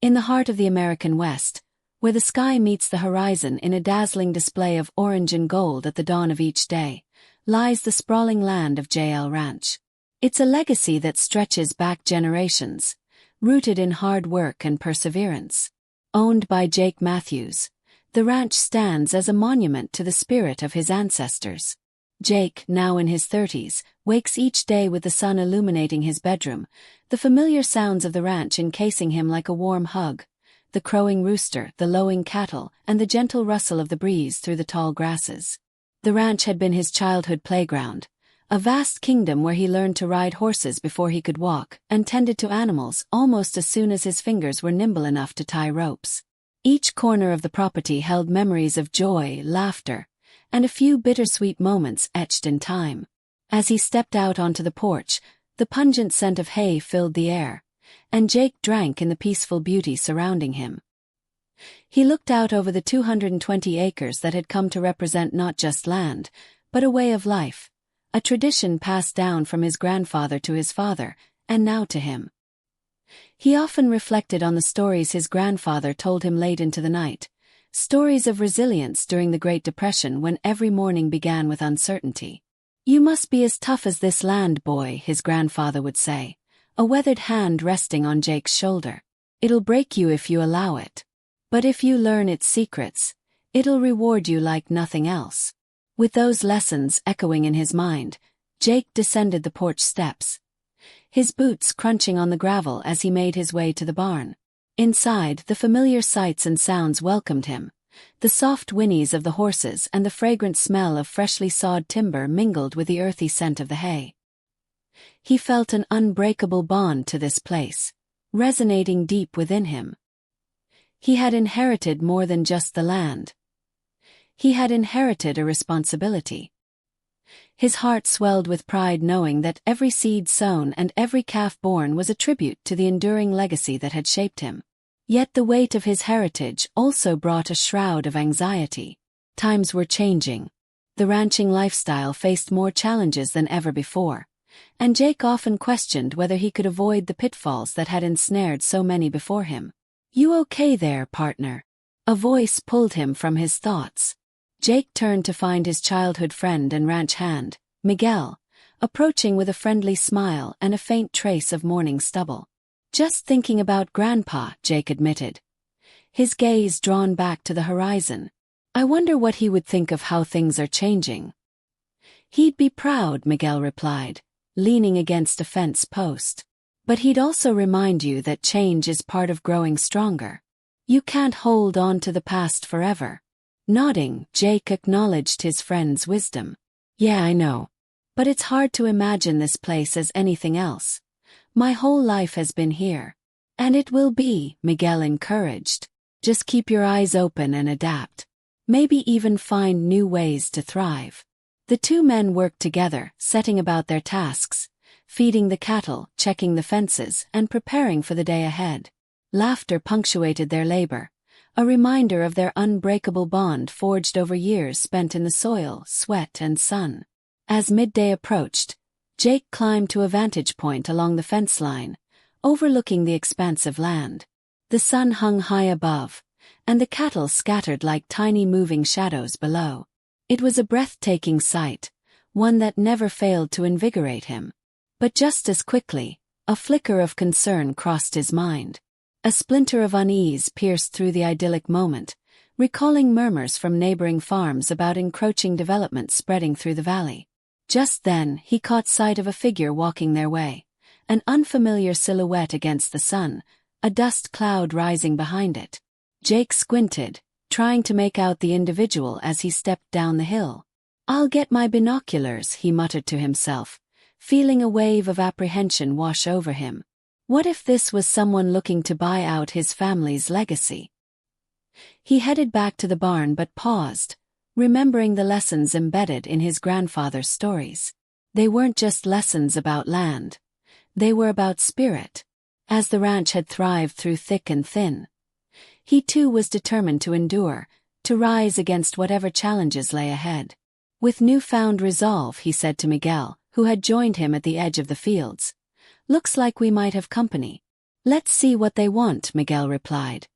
In the heart of the American West, where the sky meets the horizon in a dazzling display of orange and gold at the dawn of each day, lies the sprawling land of JL Ranch. It's a legacy that stretches back generations, rooted in hard work and perseverance. Owned by Jake Matthews, the ranch stands as a monument to the spirit of his ancestors. Jake, now in his 30s, wakes each day with the sun illuminating his bedroom, the familiar sounds of the ranch encasing him like a warm hug. The crowing rooster, the lowing cattle, and the gentle rustle of the breeze through the tall grasses. The ranch had been his childhood playground, a vast kingdom where he learned to ride horses before he could walk, and tended to animals almost as soon as his fingers were nimble enough to tie ropes. Each corner of the property held memories of joy, laughter, and a few bittersweet moments etched in time. As he stepped out onto the porch, the pungent scent of hay filled the air, and Jake drank in the peaceful beauty surrounding him. He looked out over the 220 acres that had come to represent not just land, but a way of life, a tradition passed down from his grandfather to his father, and now to him. He often reflected on the stories his grandfather told him late into the night, stories of resilience during the Great Depression when every morning began with uncertainty. "You must be as tough as this land, boy," his grandfather would say, a weathered hand resting on Jake's shoulder. "It'll break you if you allow it. But if you learn its secrets, it'll reward you like nothing else." With those lessons echoing in his mind, Jake descended the porch steps, his boots crunching on the gravel as he made his way to the barn. Inside, the familiar sights and sounds welcomed him. The soft whinnies of the horses and the fragrant smell of freshly sawed timber mingled with the earthy scent of the hay. He felt an unbreakable bond to this place, resonating deep within him. He had inherited more than just the land. He had inherited a responsibility. His heart swelled with pride knowing that every seed sown and every calf born was a tribute to the enduring legacy that had shaped him. Yet the weight of his heritage also brought a shroud of anxiety. Times were changing. The ranching lifestyle faced more challenges than ever before, and Jake often questioned whether he could avoid the pitfalls that had ensnared so many before him. "You okay there, partner?" A voice pulled him from his thoughts. Jake turned to find his childhood friend and ranch hand, Miguel, approaching with a friendly smile and a faint trace of morning stubble. "Just thinking about Grandpa," Jake admitted, his gaze drawn back to the horizon. "I wonder what he would think of how things are changing." "He'd be proud," Miguel replied, leaning against a fence post. "But he'd also remind you that change is part of growing stronger. You can't hold on to the past forever." Nodding, Jake acknowledged his friend's wisdom. "Yeah, I know. But it's hard to imagine this place as anything else. My whole life has been here. And it will be," Miguel encouraged. "Just keep your eyes open and adapt. Maybe even find new ways to thrive." The two men worked together, setting about their tasks, feeding the cattle, checking the fences, and preparing for the day ahead. Laughter punctuated their labor, a reminder of their unbreakable bond forged over years spent in the soil, sweat, and sun. As midday approached, Jake climbed to a vantage point along the fence line, overlooking the expansive land. The sun hung high above, and the cattle scattered like tiny moving shadows below. It was a breathtaking sight, one that never failed to invigorate him. But just as quickly, a flicker of concern crossed his mind. A splinter of unease pierced through the idyllic moment, recalling murmurs from neighboring farms about encroaching development spreading through the valley. Just then, he caught sight of a figure walking their way, an unfamiliar silhouette against the sun, a dust cloud rising behind it. Jake squinted, trying to make out the individual as he stepped down the hill. "I'll get my binoculars," he muttered to himself, feeling a wave of apprehension wash over him. What if this was someone looking to buy out his family's legacy? He headed back to the barn but paused, remembering the lessons embedded in his grandfather's stories. They weren't just lessons about land. They were about spirit. As the ranch had thrived through thick and thin, he too was determined to endure, to rise against whatever challenges lay ahead. With newfound resolve, he said to Miguel, who had joined him at the edge of the fields, "Looks like we might have company." Let's see what they want, Miguel replied.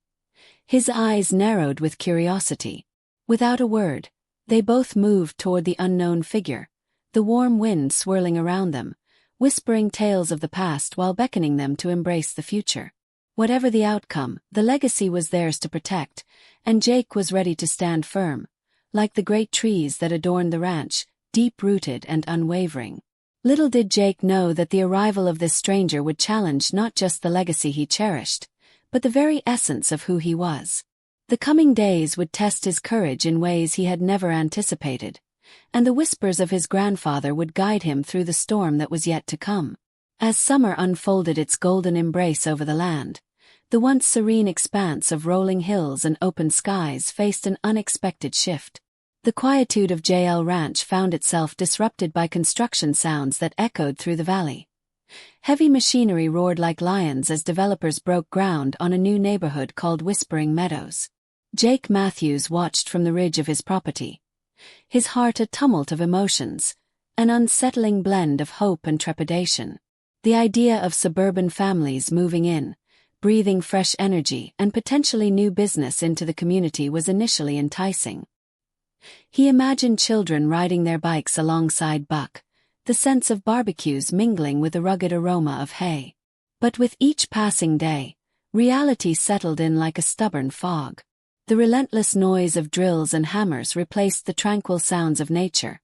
His eyes narrowed with curiosity. Without a word, they both moved toward the unknown figure, the warm wind swirling around them, whispering tales of the past while beckoning them to embrace the future. Whatever the outcome, the legacy was theirs to protect, and Jake was ready to stand firm, like the great trees that adorned the ranch, deep-rooted and unwavering. Little did Jake know that the arrival of this stranger would challenge not just the legacy he cherished, but the very essence of who he was. The coming days would test his courage in ways he had never anticipated, and the whispers of his grandfather would guide him through the storm that was yet to come. As summer unfolded its golden embrace over the land, the once serene expanse of rolling hills and open skies faced an unexpected shift. The quietude of JL Ranch found itself disrupted by construction sounds that echoed through the valley. Heavy machinery roared like lions as developers broke ground on a new neighborhood called Whispering Meadows. Jake Matthews watched from the ridge of his property, his heart a tumult of emotions, an unsettling blend of hope and trepidation. The idea of suburban families moving in, breathing fresh energy and potentially new business into the community was initially enticing. He imagined children riding their bikes alongside Buck, the scents of barbecues mingling with the rugged aroma of hay. But with each passing day, reality settled in like a stubborn fog. The relentless noise of drills and hammers replaced the tranquil sounds of nature,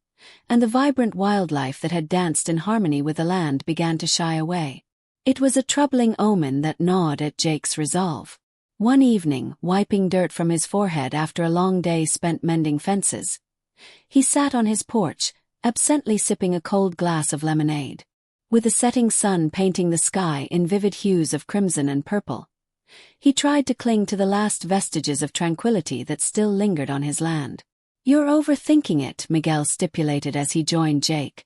and the vibrant wildlife that had danced in harmony with the land began to shy away. It was a troubling omen that gnawed at Jake's resolve. One evening, wiping dirt from his forehead after a long day spent mending fences, he sat on his porch, absently sipping a cold glass of lemonade. With the setting sun painting the sky in vivid hues of crimson and purple, he tried to cling to the last vestiges of tranquility that still lingered on his land. "You're overthinking it," Miguel stipulated as he joined Jake,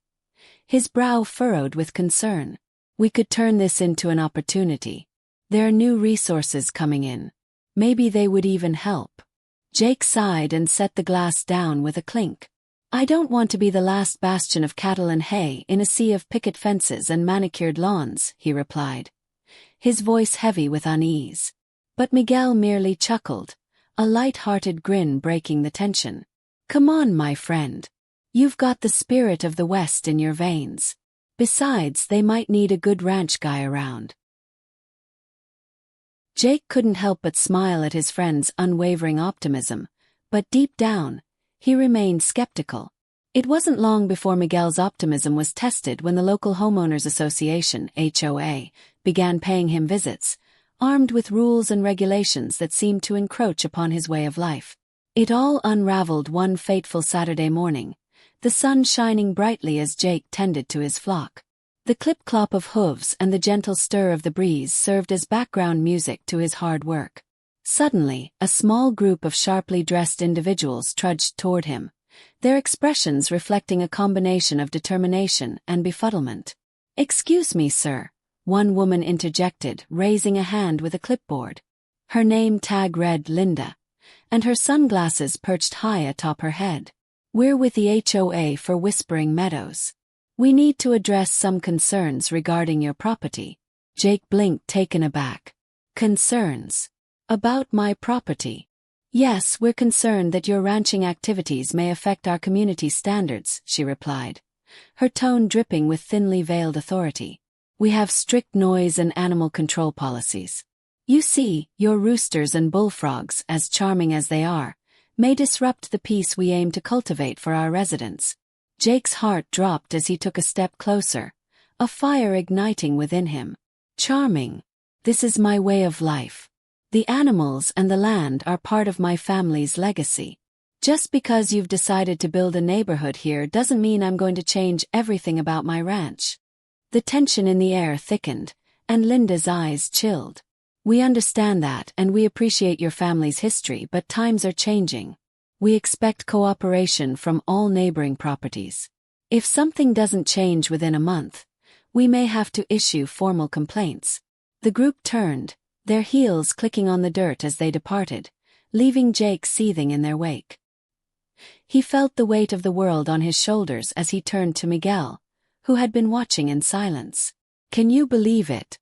his brow furrowed with concern. "We could turn this into an opportunity. There are new resources coming in. Maybe they would even help." Jake sighed and set the glass down with a clink. "I don't want to be the last bastion of cattle and hay in a sea of picket fences and manicured lawns," he replied, his voice heavy with unease. But Miguel merely chuckled, a light-hearted grin breaking the tension. "Come on, my friend. You've got the spirit of the West in your veins. Besides, they might need a good ranch guy around." Jake couldn't help but smile at his friend's unwavering optimism, but deep down, he remained skeptical. It wasn't long before Miguel's optimism was tested when the local homeowners association, HOA, began paying him visits, armed with rules and regulations that seemed to encroach upon his way of life. It all unraveled one fateful Saturday morning, the sun shining brightly as Jake tended to his flock. The clip-clop of hooves and the gentle stir of the breeze served as background music to his hard work. Suddenly, a small group of sharply dressed individuals trudged toward him, their expressions reflecting a combination of determination and befuddlement. "Excuse me, sir," one woman interjected, raising a hand with a clipboard. Her name tag read Linda, and her sunglasses perched high atop her head. "We're with the HOA for Whispering Meadows. We need to address some concerns regarding your property." Jake blinked, taken aback. "Concerns? About my property?" "Yes, we're concerned that your ranching activities may affect our community standards," she replied, her tone dripping with thinly veiled authority. "We have strict noise and animal control policies. You see, your roosters and bullfrogs, as charming as they are, may disrupt the peace we aim to cultivate for our residents." Jake's heart dropped as he took a step closer, a fire igniting within him. "Charming. This is my way of life. The animals and the land are part of my family's legacy. Just because you've decided to build a neighborhood here doesn't mean I'm going to change everything about my ranch." The tension in the air thickened, and Linda's eyes chilled. "We understand that and we appreciate your family's history, but times are changing. We expect cooperation from all neighboring properties. If something doesn't change within a month, we may have to issue formal complaints." The group turned, their heels clicking on the dirt as they departed, leaving Jake seething in their wake. He felt the weight of the world on his shoulders as he turned to Miguel, who had been watching in silence. "Can you believe it?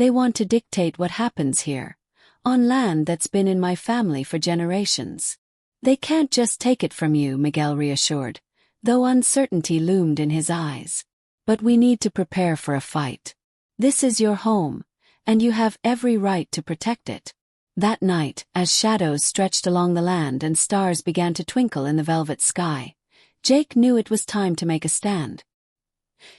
They want to dictate what happens here, on land that's been in my family for generations. They can't just take it from you, Miguel reassured, though uncertainty loomed in his eyes. But we need to prepare for a fight. This is your home, and you have every right to protect it. That night, as shadows stretched along the land and stars began to twinkle in the velvet sky, Jake knew it was time to make a stand.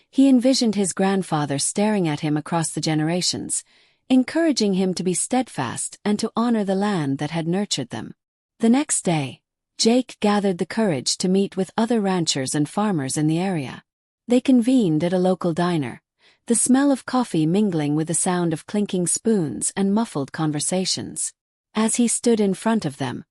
He envisioned his grandfather staring at him across the generations, encouraging him to be steadfast and to honor the land that had nurtured them. The next day, Jake gathered the courage to meet with other ranchers and farmers in the area. They convened at a local diner, the smell of coffee mingling with the sound of clinking spoons and muffled conversations. As he stood in front of them,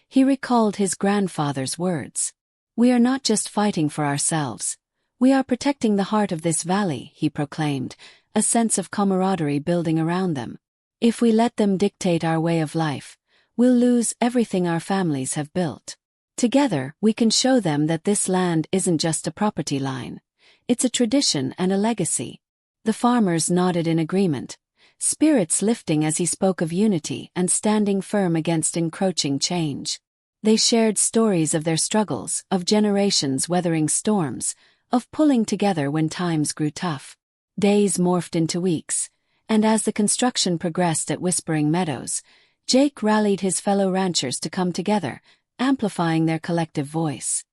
he recalled his grandfather's words. "We are not just fighting for ourselves. We are protecting the heart of this valley," he proclaimed, a sense of camaraderie building around them. "If we let them dictate our way of life, we'll lose everything our families have built. Together, we can show them that this land isn't just a property line. It's a tradition and a legacy." The farmers nodded in agreement, spirits lifting as he spoke of unity and standing firm against encroaching change. They shared stories of their struggles, of generations weathering storms, of pulling together when times grew tough. Days morphed into weeks, and as the construction progressed at Whispering Meadows, Jake rallied his fellow ranchers to come together, amplifying their collective voice.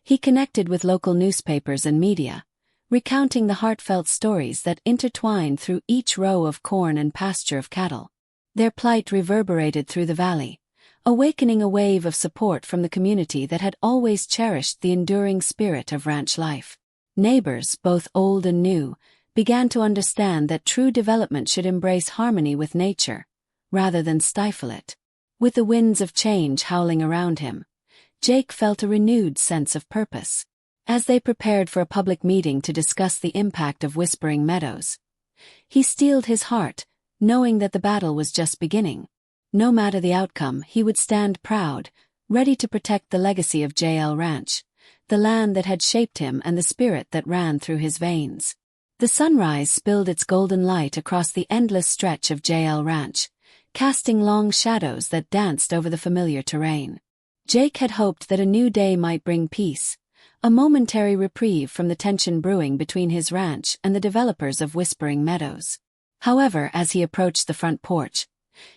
He connected with local newspapers and media, recounting the heartfelt stories that intertwined through each row of corn and pasture of cattle. Their plight reverberated through the valley, awakening a wave of support from the community that had always cherished the enduring spirit of ranch life. Neighbors, both old and new, began to understand that true development should embrace harmony with nature, rather than stifle it. With the winds of change howling around him, Jake felt a renewed sense of purpose. As they prepared for a public meeting to discuss the impact of Whispering Meadows, he steeled his heart, knowing that the battle was just beginning. No matter the outcome, he would stand proud, ready to protect the legacy of JL Ranch, the land that had shaped him and the spirit that ran through his veins. The sunrise spilled its golden light across the endless stretch of JL Ranch, casting long shadows that danced over the familiar terrain. Jake had hoped that a new day might bring peace, a momentary reprieve from the tension brewing between his ranch and the developers of Whispering Meadows. However, as he approached the front porch,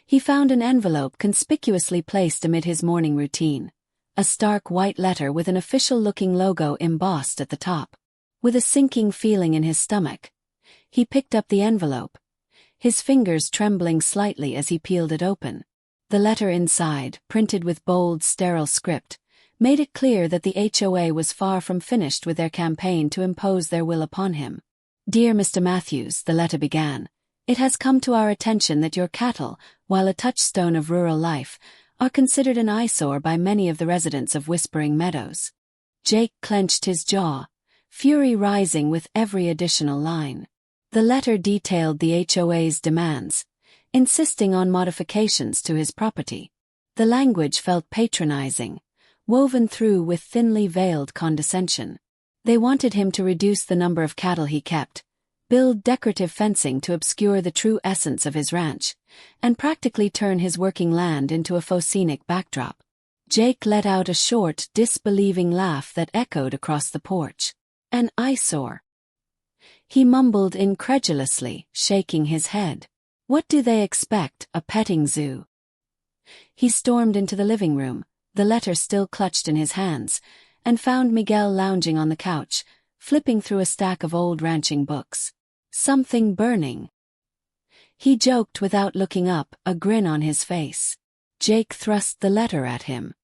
he found an envelope conspicuously placed amid his morning routine, a stark white letter with an official-looking logo embossed at the top. With a sinking feeling in his stomach, he picked up the envelope, his fingers trembling slightly as he peeled it open. The letter inside, printed with bold, sterile script, made it clear that the HOA was far from finished with their campaign to impose their will upon him. "Dear Mr. Matthews," the letter began, "it has come to our attention that your cattle, while a touchstone of rural life, are considered an eyesore by many of the residents of Whispering Meadows." Jake clenched his jaw, fury rising with every additional line. The letter detailed the HOA's demands, insisting on modifications to his property. The language felt patronizing, woven through with thinly veiled condescension. They wanted him to reduce the number of cattle he kept, build decorative fencing to obscure the true essence of his ranch, and practically turn his working land into a faux scenic backdrop. Jake let out a short, disbelieving laugh that echoed across the porch. "An eyesore," he mumbled incredulously, shaking his head. "What do they expect, a petting zoo?" He stormed into the living room, the letter still clutched in his hands, and found Miguel lounging on the couch, flipping through a stack of old ranching books. "Something burning," he joked without looking up, a grin on his face. Jake thrust the letter at him.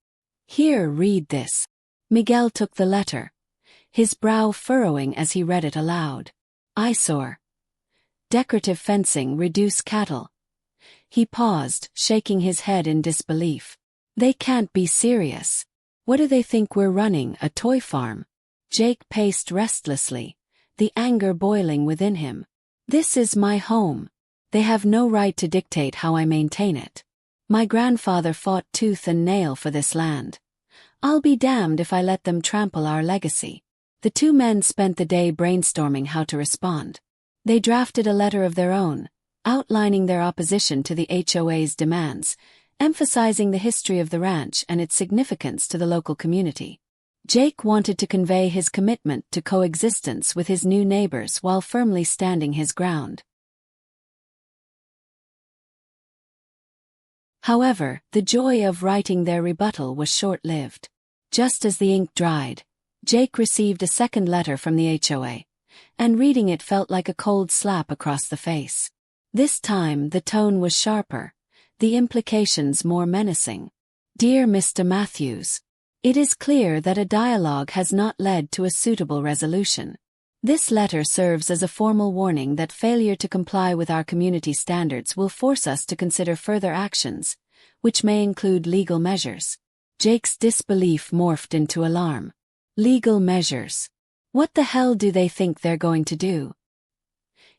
"Here, read this." Miguel took the letter, his brow furrowing as he read it aloud. "Eyesore. Decorative fencing, reduce cattle." He paused, shaking his head in disbelief. "They can't be serious. What do they think we're running, a toy farm?" Jake paced restlessly, the anger boiling within him. "This is my home. They have no right to dictate how I maintain it. My grandfather fought tooth and nail for this land. I'll be damned if I let them trample our legacy." The two men spent the day brainstorming how to respond. They drafted a letter of their own, outlining their opposition to the HOA's demands, emphasizing the history of the ranch and its significance to the local community. Jake wanted to convey his commitment to coexistence with his new neighbors while firmly standing his ground. However, the joy of writing their rebuttal was short-lived. Just as the ink dried, Jake received a second letter from the HOA, and reading it felt like a cold slap across the face. This time the tone was sharper, the implications more menacing. Dear Mr. Matthews, it is clear that a dialogue has not led to a suitable resolution. This letter serves as a formal warning that failure to comply with our community standards will force us to consider further actions, which may include legal measures. Jake's disbelief morphed into alarm. Legal measures? What the hell do they think they're going to do?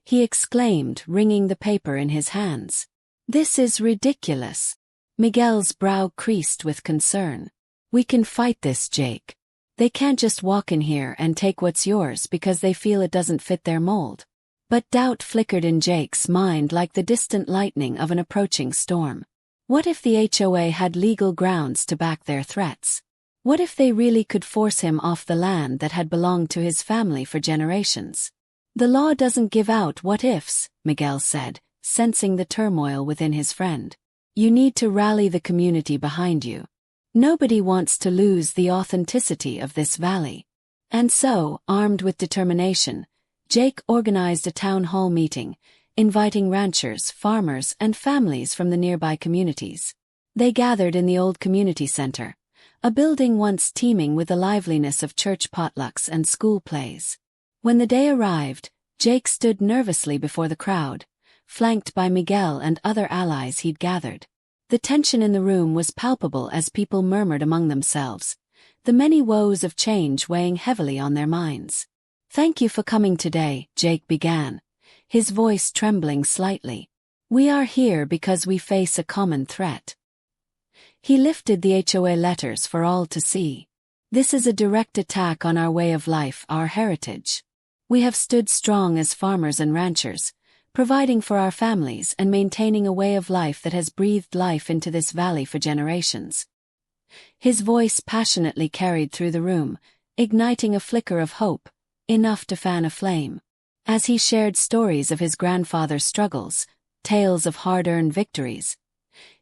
He exclaimed, wringing the paper in his hands. This is ridiculous. Miguel's brow creased with concern. We can fight this, Jake. They can't just walk in here and take what's yours because they feel it doesn't fit their mold. But doubt flickered in Jake's mind like the distant lightning of an approaching storm. What if the HOA had legal grounds to back their threats? What if they really could force him off the land that had belonged to his family for generations? The law doesn't give out what-ifs, Miguel said, sensing the turmoil within his friend. You need to rally the community behind you. Nobody wants to lose the authenticity of this valley. And so, armed with determination, Jake organized a town hall meeting, inviting ranchers, farmers, and families from the nearby communities. They gathered in the old community center, a building once teeming with the liveliness of church potlucks and school plays. When the day arrived, Jake stood nervously before the crowd, flanked by Miguel and other allies he'd gathered. The tension in the room was palpable as people murmured among themselves, the many woes of change weighing heavily on their minds. Thank you for coming today, Jake began, his voice trembling slightly. We are here because we face a common threat. He lifted the HOA letters for all to see. This is a direct attack on our way of life, our heritage. We have stood strong as farmers and ranchers, providing for our families and maintaining a way of life that has breathed life into this valley for generations. His voice passionately carried through the room, igniting a flicker of hope, enough to fan a flame. As he shared stories of his grandfather's struggles, tales of hard-earned victories,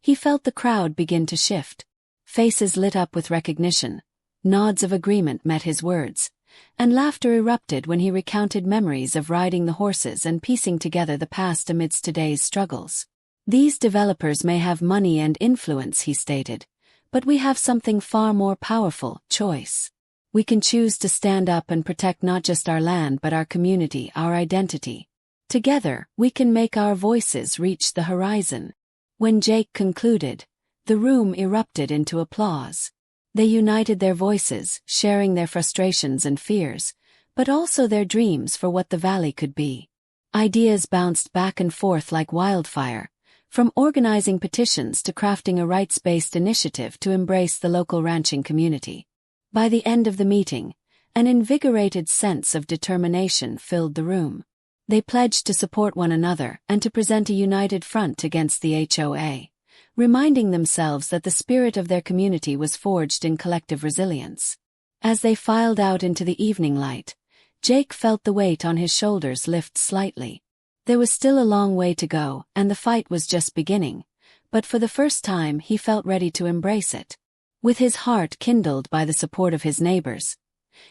he felt the crowd begin to shift. Faces lit up with recognition, nods of agreement met his words, and laughter erupted when he recounted memories of riding the horses and piecing together the past amidst today's struggles. These developers may have money and influence, he stated, but we have something far more powerful: choice. We can choose to stand up and protect not just our land but our community, our identity. Together, we can make our voices reach the horizon. When Jake concluded, the room erupted into applause. They united their voices, sharing their frustrations and fears, but also their dreams for what the valley could be. Ideas bounced back and forth like wildfire, from organizing petitions to crafting a rights-based initiative to embrace the local ranching community. By the end of the meeting, an invigorated sense of determination filled the room. They pledged to support one another and to present a united front against the HOA, reminding themselves that the spirit of their community was forged in collective resilience. As they filed out into the evening light, Jake felt the weight on his shoulders lift slightly. There was still a long way to go, and the fight was just beginning, but for the first time he felt ready to embrace it. With his heart kindled by the support of his neighbors,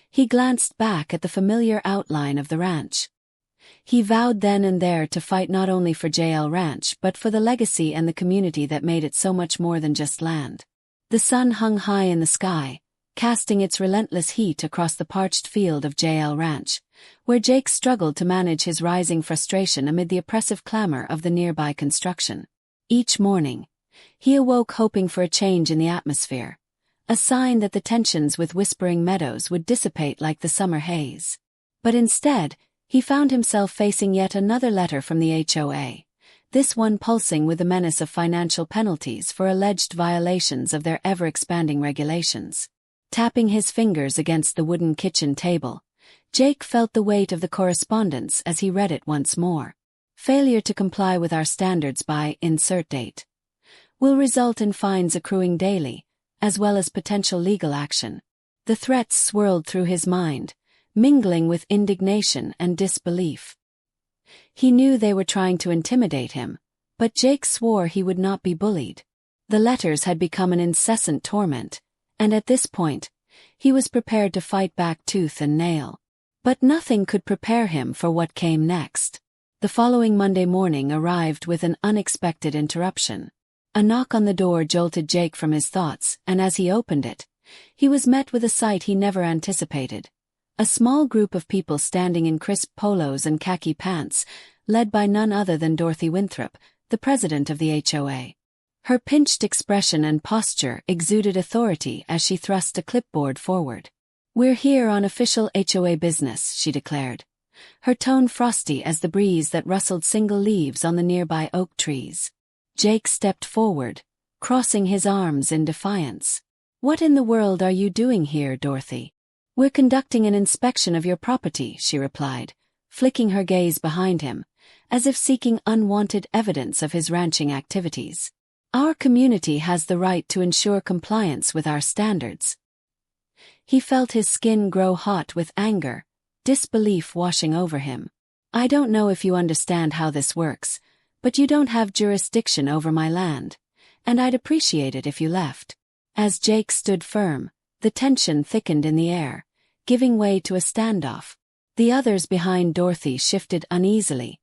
he glanced back at the familiar outline of the ranch. He vowed then and there to fight not only for JL Ranch but for the legacy and the community that made it so much more than just land. The sun hung high in the sky, casting its relentless heat across the parched field of JL Ranch, where Jake struggled to manage his rising frustration amid the oppressive clamor of the nearby construction. Each morning, he awoke hoping for a change in the atmosphere, a sign that the tensions with Whispering Meadows would dissipate like the summer haze. But instead, he found himself facing yet another letter from the HOA, this one pulsing with the menace of financial penalties for alleged violations of their ever-expanding regulations. Tapping his fingers against the wooden kitchen table, Jake felt the weight of the correspondence as he read it once more. Failure to comply with our standards by insert date will result in fines accruing daily, as well as potential legal action. The threats swirled through his mind, mingling with indignation and disbelief. He knew they were trying to intimidate him, but Jake swore he would not be bullied. The letters had become an incessant torment, and at this point, he was prepared to fight back tooth and nail. But nothing could prepare him for what came next. The following Monday morning arrived with an unexpected interruption. A knock on the door jolted Jake from his thoughts, and as he opened it, he was met with a sight he never anticipated. A small group of people standing in crisp polos and khaki pants, led by none other than Dorothy Winthrop, the president of the HOA. Her pinched expression and posture exuded authority as she thrust a clipboard forward. "We're here on official HOA business," she declared, her tone frosty as the breeze that rustled single leaves on the nearby oak trees. Jake stepped forward, crossing his arms in defiance. "What in the world are you doing here, Dorothy?" "We're conducting an inspection of your property," she replied, flicking her gaze behind him, as if seeking unwanted evidence of his ranching activities. "Our community has the right to ensure compliance with our standards." He felt his skin grow hot with anger, disbelief washing over him. "I don't know if you understand how this works, but you don't have jurisdiction over my land, and I'd appreciate it if you left." As Jake stood firm, the tension thickened in the air, giving way to a standoff. The others behind Dorothy shifted uneasily,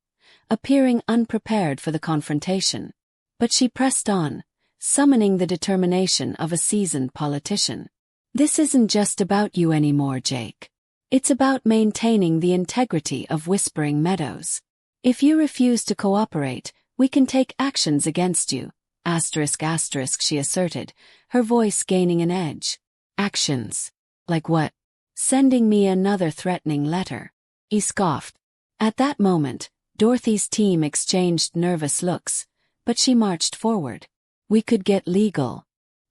appearing unprepared for the confrontation. But she pressed on, summoning the determination of a seasoned politician. "This isn't just about you anymore, Jake. It's about maintaining the integrity of Whispering Meadows. If you refuse to cooperate, we can take actions against you, ***, she asserted, her voice gaining an edge. "Actions? Like what?" "Sending me another threatening letter," he scoffed. At that moment, Dorothy's team exchanged nervous looks, but she marched forward. "We could get legal."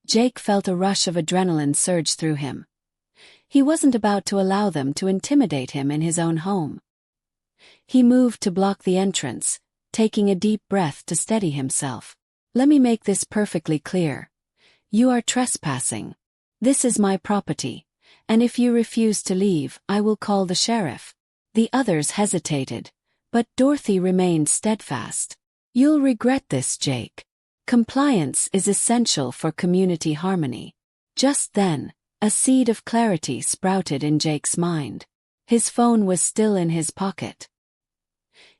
Jake felt a rush of adrenaline surge through him. He wasn't about to allow them to intimidate him in his own home. He moved to block the entrance, taking a deep breath to steady himself. "Let me make this perfectly clear. You are trespassing. This is my property, and if you refuse to leave, I will call the sheriff." The others hesitated, but Dorothy remained steadfast. "You'll regret this, Jake. Compliance is essential for community harmony." Just then, a seed of clarity sprouted in Jake's mind. His phone was still in his pocket.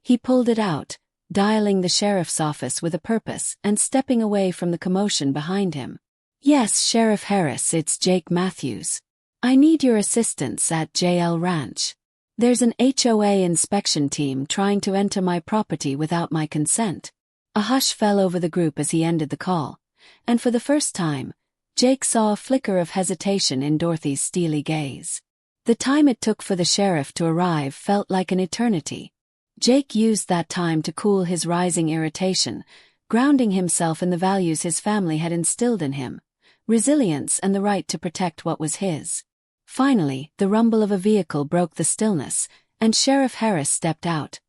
He pulled it out, dialing the sheriff's office with a purpose and stepping away from the commotion behind him. "Yes, Sheriff Harris, it's Jake Matthews. I need your assistance at JL Ranch. There's an HOA inspection team trying to enter my property without my consent." A hush fell over the group as he ended the call, and for the first time, Jake saw a flicker of hesitation in Dorothy's steely gaze. The time it took for the sheriff to arrive felt like an eternity. Jake used that time to cool his rising irritation, grounding himself in the values his family had instilled in him: resilience and the right to protect what was his. Finally, the rumble of a vehicle broke the stillness, and Sheriff Harris stepped out,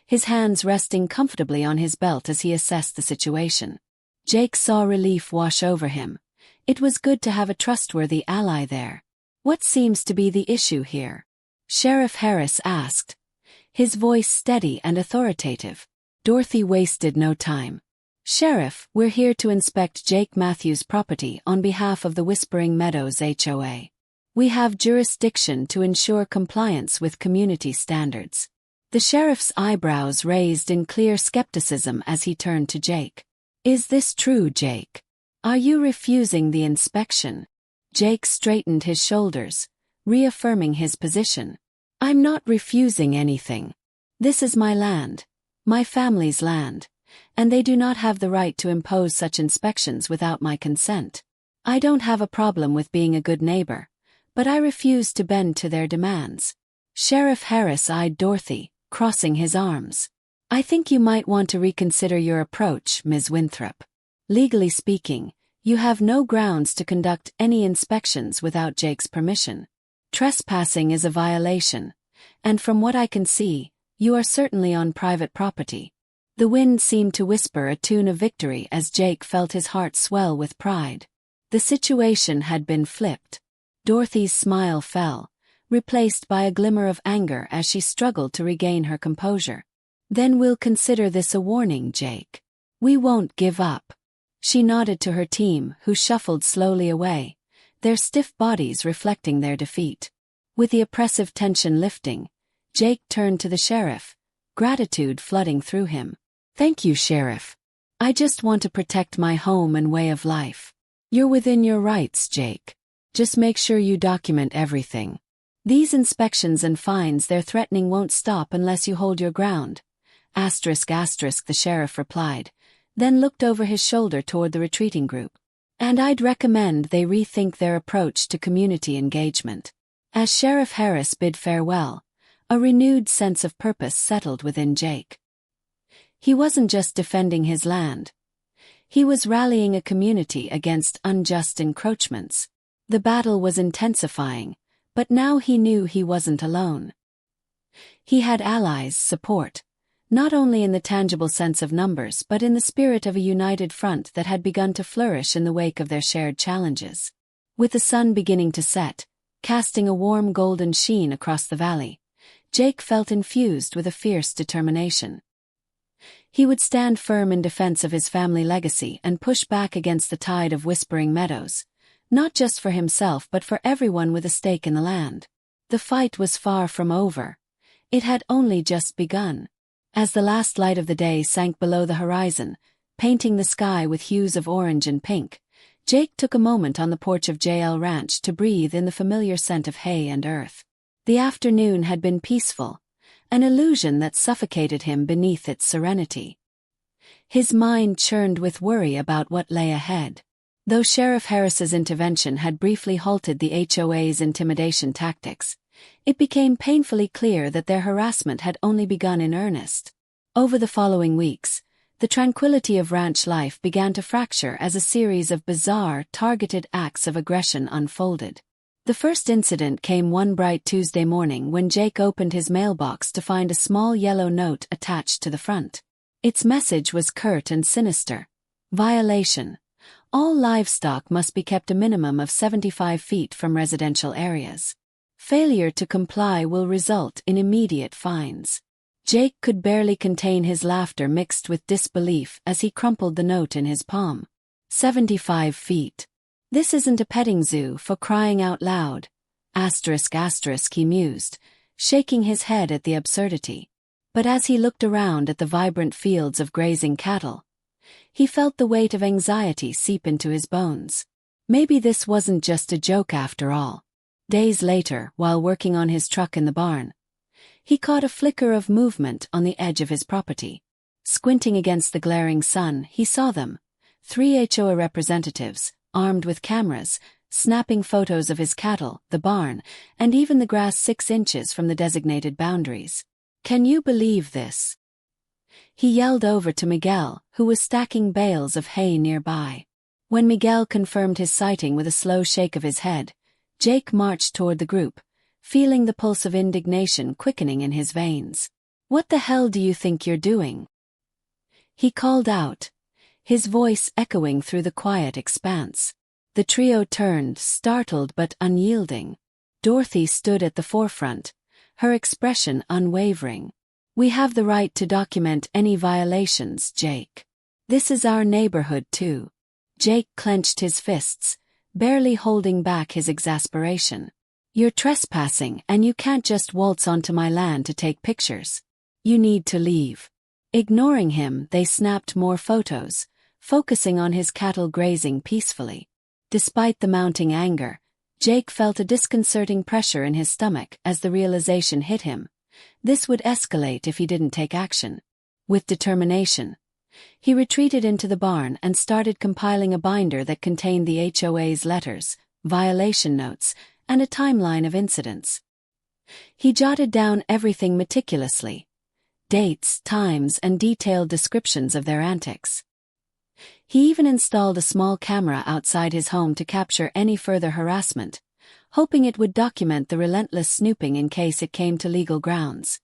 his hands resting comfortably on his belt as he assessed the situation. Jake saw relief wash over him. It was good to have a trustworthy ally there. "What seems to be the issue here?" Sheriff Harris asked, his voice steady and authoritative. Dorothy wasted no time. "Sheriff, we're here to inspect Jake Matthews' property on behalf of the Whispering Meadows HOA. We have jurisdiction to ensure compliance with community standards." The sheriff's eyebrows raised in clear skepticism as he turned to Jake. "Is this true, Jake? Are you refusing the inspection?" Jake straightened his shoulders, reaffirming his position. "I'm not refusing anything. This is my land, my family's land, and they do not have the right to impose such inspections without my consent. I don't have a problem with being a good neighbor, but I refuse to bend to their demands." Sheriff Harris eyed Dorothy, crossing his arms. "I think you might want to reconsider your approach, Ms. Winthrop. Legally speaking, you have no grounds to conduct any inspections without Jake's permission. Trespassing is a violation, and from what I can see, You are certainly on private property." The wind seemed to whisper a tune of victory as Jake felt his heart swell with pride. The situation had been flipped. Dorothy's smile fell, replaced by a glimmer of anger as she struggled to regain her composure. "Then we'll consider this a warning, Jake. We won't give up." She nodded to her team, who shuffled slowly away, their stiff bodies reflecting their defeat. With the oppressive tension lifting, Jake turned to the sheriff, gratitude flooding through him. "Thank you, Sheriff. I just want to protect my home and way of life." "You're within your rights, Jake. Just make sure you document everything. These inspections and fines they're threatening won't stop unless you hold your ground." The sheriff replied, then looked over his shoulder toward the retreating group. "And I'd recommend they rethink their approach to community engagement." As Sheriff Harris bid farewell, a renewed sense of purpose settled within Jake. He wasn't just defending his land. He was rallying a community against unjust encroachments. The battle was intensifying, but now he knew he wasn't alone. He had allies' support, not only in the tangible sense of numbers but in the spirit of a united front that had begun to flourish in the wake of their shared challenges. With the sun beginning to set, casting a warm golden sheen across the valley, Jake felt infused with a fierce determination. He would stand firm in defense of his family legacy and push back against the tide of Whispering Meadows, not just for himself but for everyone with a stake in the land. The fight was far from over. It had only just begun. As the last light of the day sank below the horizon, painting the sky with hues of orange and pink, Jake took a moment on the porch of JL Ranch to breathe in the familiar scent of hay and earth. The afternoon had been peaceful, an illusion that suffocated him beneath its serenity. His mind churned with worry about what lay ahead. Though Sheriff Harris's intervention had briefly halted the HOA's intimidation tactics, it became painfully clear that their harassment had only begun in earnest. Over the following weeks, the tranquility of ranch life began to fracture as a series of bizarre, targeted acts of aggression unfolded. The first incident came one bright Tuesday morning when Jake opened his mailbox to find a small yellow note attached to the front. Its message was curt and sinister. "Violation. All livestock must be kept a minimum of 75 feet from residential areas. Failure to comply will result in immediate fines." Jake could barely contain his laughter mixed with disbelief as he crumpled the note in his palm. 75 feet. This isn't a petting zoo, for crying out loud. He mused, shaking his head at the absurdity. But as he looked around at the vibrant fields of grazing cattle, he felt the weight of anxiety seep into his bones. Maybe this wasn't just a joke after all. Days later, while working on his truck in the barn, he caught a flicker of movement on the edge of his property. Squinting against the glaring sun, he saw them, 3 HOA representatives, armed with cameras, snapping photos of his cattle, the barn, and even the grass 6 inches from the designated boundaries. "Can you believe this?" He yelled over to Miguel, who was stacking bales of hay nearby. When Miguel confirmed his sighting with a slow shake of his head, Jake marched toward the group, feeling the pulse of indignation quickening in his veins. "What the hell do you think you're doing?" he called out, his voice echoing through the quiet expanse. The trio turned, startled but unyielding. Dorothy stood at the forefront, her expression unwavering. "We have the right to document any violations, Jake. This is our neighborhood too." Jake clenched his fists, barely holding back his exasperation. "You're trespassing and you can't just waltz onto my land to take pictures. You need to leave." Ignoring him, they snapped more photos, focusing on his cattle grazing peacefully. Despite the mounting anger, Jake felt a disconcerting pressure in his stomach as the realization hit him. This would escalate if he didn't take action. With determination, he retreated into the barn and started compiling a binder that contained the HOA's letters, violation notes, and a timeline of incidents. He jotted down everything meticulously: dates, times, and detailed descriptions of their antics. He even installed a small camera outside his home to capture any further harassment, hoping it would document the relentless snooping in case it came to legal grounds.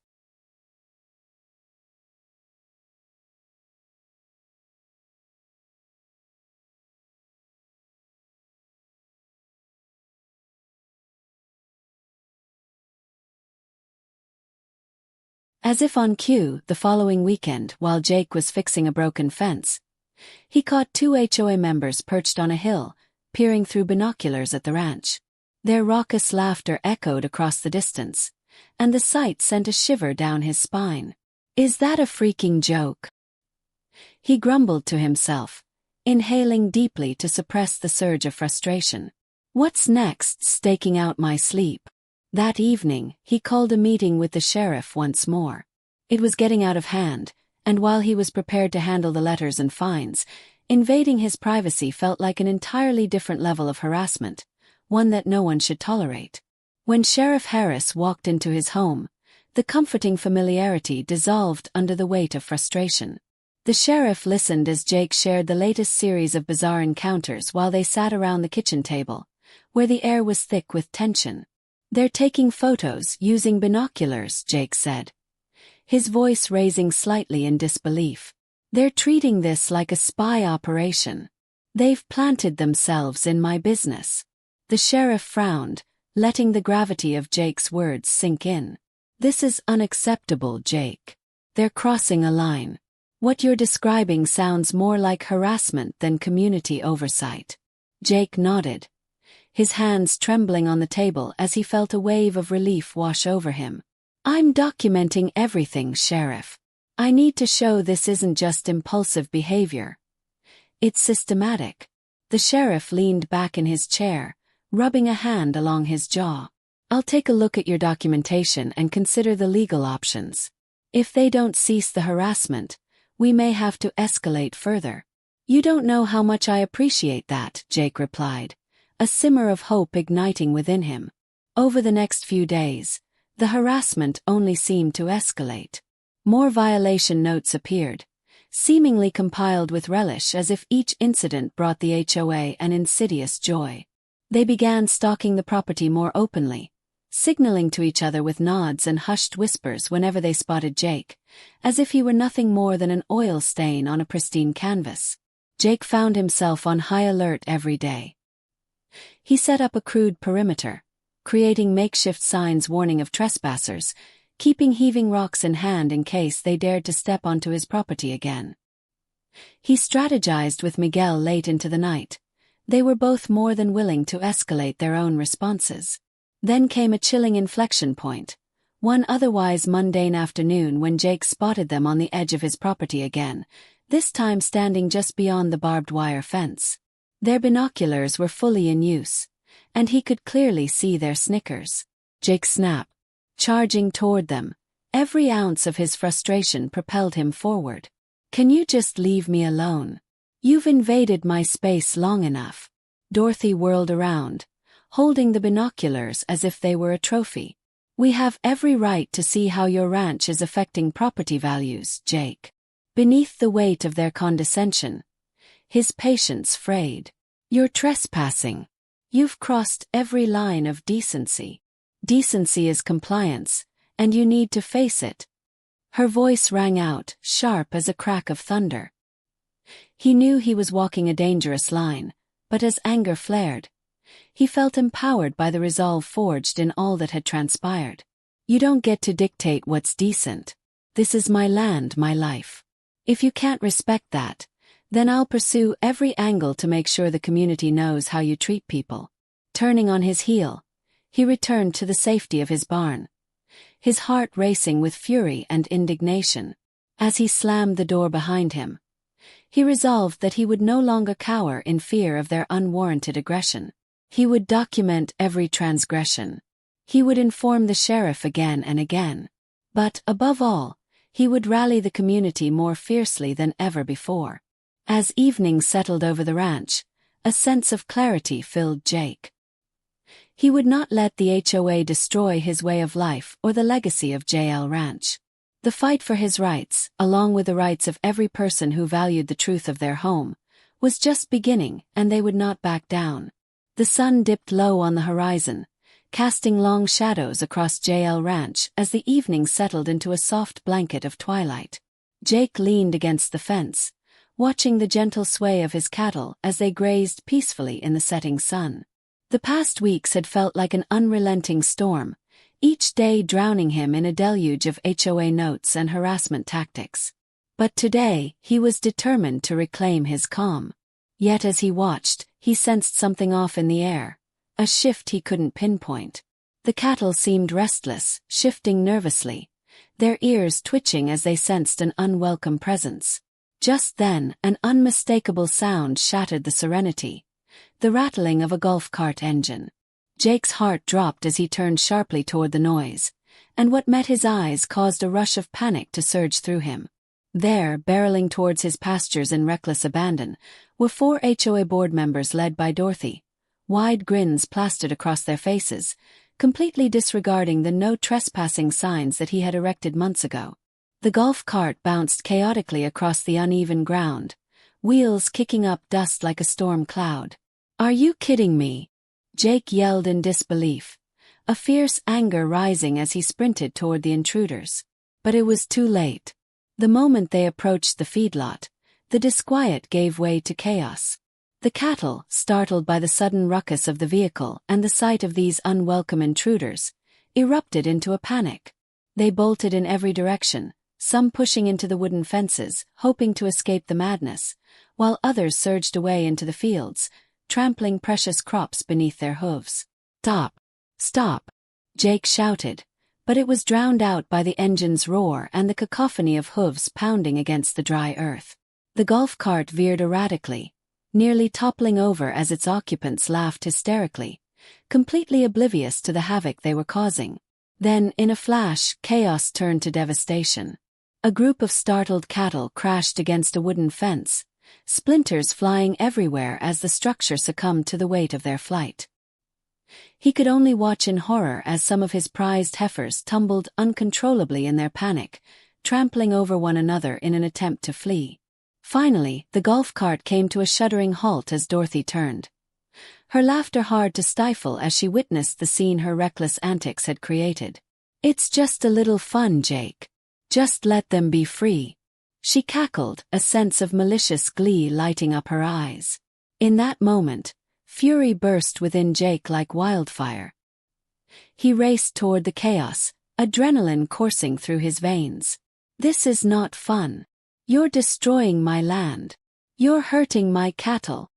As if on cue, the following weekend, while Jake was fixing a broken fence, he caught two HOA members perched on a hill, peering through binoculars at the ranch. Their raucous laughter echoed across the distance, and the sight sent a shiver down his spine. "Is that a freaking joke?" he grumbled to himself, inhaling deeply to suppress the surge of frustration. "What's next? Staking out my sleep." That evening, he called a meeting with the sheriff once more. It was getting out of hand, and while he was prepared to handle the letters and fines, invading his privacy felt like an entirely different level of harassment, one that no one should tolerate. When Sheriff Harris walked into his home, the comforting familiarity dissolved under the weight of frustration. The sheriff listened as Jake shared the latest series of bizarre encounters while they sat around the kitchen table, where the air was thick with tension. "They're taking photos using binoculars," Jake said, his voice raising slightly in disbelief. "They're treating this like a spy operation. They've planted themselves in my business." The sheriff frowned, letting the gravity of Jake's words sink in. "This is unacceptable, Jake. They're crossing a line. What you're describing sounds more like harassment than community oversight." Jake nodded, his hands trembling on the table as he felt a wave of relief wash over him. "I'm documenting everything, Sheriff. I need to show this isn't just impulsive behavior. It's systematic." The sheriff leaned back in his chair, rubbing a hand along his jaw. "I'll take a look at your documentation and consider the legal options. If they don't cease the harassment, we may have to escalate further." "You don't know how much I appreciate that," Jake replied, a simmer of hope igniting within him. Over the next few days, the harassment only seemed to escalate. More violation notes appeared, seemingly compiled with relish as if each incident brought the HOA an insidious joy. They began stalking the property more openly, signaling to each other with nods and hushed whispers whenever they spotted Jake, as if he were nothing more than an oil stain on a pristine canvas. Jake found himself on high alert every day. He set up a crude perimeter, creating makeshift signs warning of trespassers, keeping heaving rocks in hand in case they dared to step onto his property again. He strategized with Miguel late into the night. They were both more than willing to escalate their own responses. Then came a chilling inflection point, one otherwise mundane afternoon when Jake spotted them on the edge of his property again, this time standing just beyond the barbed wire fence. Their binoculars were fully in use, and he could clearly see their snickers. Jake snapped, charging toward them. Every ounce of his frustration propelled him forward. "Can you just leave me alone? You've invaded my space long enough." Dorothy whirled around, holding the binoculars as if they were a trophy. "We have every right to see how your ranch is affecting property values, Jake." Beneath the weight of their condescension, his patience frayed. "You're trespassing. You've crossed every line of decency. Decency is compliance, and you need to face it." Her voice rang out, sharp as a crack of thunder. He knew he was walking a dangerous line, but as anger flared, he felt empowered by the resolve forged in all that had transpired. "You don't get to dictate what's decent. This is my land, my life. If you can't respect that, then I'll pursue every angle to make sure the community knows how you treat people." Turning on his heel, he returned to the safety of his barn, his heart racing with fury and indignation. As he slammed the door behind him, he resolved that he would no longer cower in fear of their unwarranted aggression. He would document every transgression. He would inform the sheriff again and again. But, above all, he would rally the community more fiercely than ever before. As evening settled over the ranch, a sense of clarity filled Jake. He would not let the HOA destroy his way of life or the legacy of JL Ranch. The fight for his rights, along with the rights of every person who valued the truth of their home, was just beginning, and they would not back down. The sun dipped low on the horizon, casting long shadows across JL Ranch as the evening settled into a soft blanket of twilight. Jake leaned against the fence, watching the gentle sway of his cattle as they grazed peacefully in the setting sun. The past weeks had felt like an unrelenting storm, each day drowning him in a deluge of HOA notes and harassment tactics. But today, he was determined to reclaim his calm. Yet as he watched, he sensed something off in the air, a shift he couldn't pinpoint. The cattle seemed restless, shifting nervously, their ears twitching as they sensed an unwelcome presence. Just then, an unmistakable sound shattered the serenity, the rattling of a golf cart engine. Jake's heart dropped as he turned sharply toward the noise, and what met his eyes caused a rush of panic to surge through him. There, barreling towards his pastures in reckless abandon, were 4 HOA board members led by Dorothy, wide grins plastered across their faces, completely disregarding the no trespassing signs that he had erected months ago. The golf cart bounced chaotically across the uneven ground, wheels kicking up dust like a storm cloud. "Are you kidding me?" Jake yelled in disbelief, a fierce anger rising as he sprinted toward the intruders. But it was too late. The moment they approached the feedlot, the disquiet gave way to chaos. The cattle, startled by the sudden ruckus of the vehicle and the sight of these unwelcome intruders, erupted into a panic. They bolted in every direction, some pushing into the wooden fences, hoping to escape the madness, while others surged away into the fields, trampling precious crops beneath their hooves. "Stop! Stop!" Jake shouted, but it was drowned out by the engine's roar and the cacophony of hooves pounding against the dry earth. The golf cart veered erratically, nearly toppling over as its occupants laughed hysterically, completely oblivious to the havoc they were causing. Then, in a flash, chaos turned to devastation. A group of startled cattle crashed against a wooden fence, splinters flying everywhere as the structure succumbed to the weight of their flight. He could only watch in horror as some of his prized heifers tumbled uncontrollably in their panic, trampling over one another in an attempt to flee. Finally, the golf cart came to a shuddering halt as Dorothy turned, her laughter hard to stifle as she witnessed the scene her reckless antics had created. "It's just a little fun, Jake. Just let them be free," she cackled, a sense of malicious glee lighting up her eyes. In that moment, fury burst within Jake like wildfire. He raced toward the chaos, adrenaline coursing through his veins. "This is not fun. You're destroying my land. You're hurting my cattle."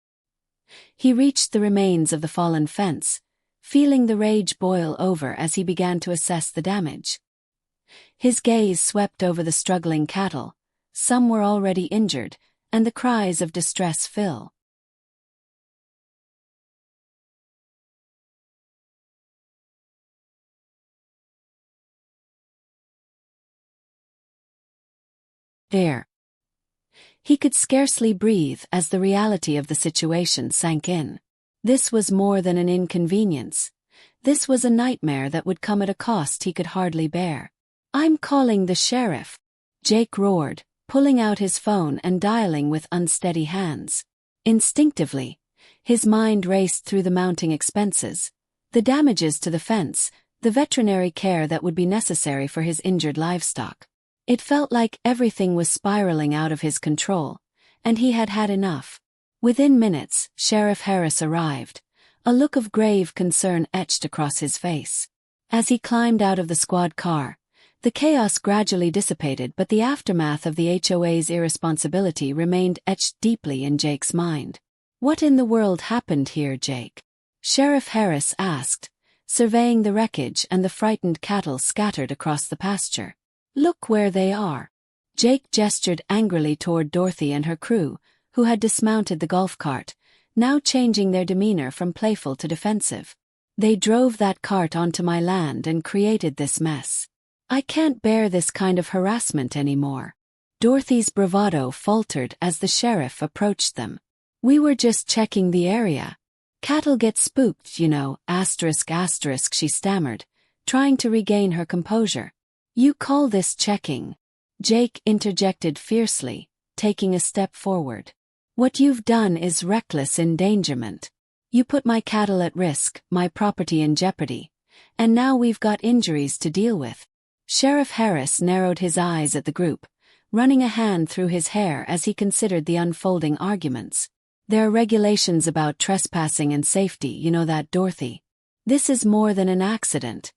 He reached the remains of the fallen fence, feeling the rage boil over as he began to assess the damage. His gaze swept over the struggling cattle. Some were already injured, and the cries of distress fill. There. He could scarcely breathe as the reality of the situation sank in. This was more than an inconvenience. This was a nightmare that would come at a cost he could hardly bear. "I'm calling the sheriff," Jake roared, pulling out his phone and dialing with unsteady hands. Instinctively, his mind raced through the mounting expenses, the damages to the fence, the veterinary care that would be necessary for his injured livestock. It felt like everything was spiraling out of his control, and he had had enough. Within minutes, Sheriff Harris arrived, a look of grave concern etched across his face. As he climbed out of the squad car, the chaos gradually dissipated, but the aftermath of the HOA's irresponsibility remained etched deeply in Jake's mind. "What in the world happened here, Jake?" Sheriff Harris asked, surveying the wreckage and the frightened cattle scattered across the pasture. "Look where they are." Jake gestured angrily toward Dorothy and her crew, who had dismounted the golf cart, now changing their demeanor from playful to defensive. "They drove that cart onto my land and created this mess. I can't bear this kind of harassment anymore." Dorothy's bravado faltered as the sheriff approached them. "We were just checking the area. Cattle get spooked, you know, ***, she stammered, trying to regain her composure. "You call this checking?" Jake interjected fiercely, taking a step forward. "What you've done is reckless endangerment. You put my cattle at risk, my property in jeopardy, and now we've got injuries to deal with." Sheriff Harris narrowed his eyes at the group, running a hand through his hair as he considered the unfolding arguments. "There are regulations about trespassing and safety, you know that, Dorothy. This is more than an accident.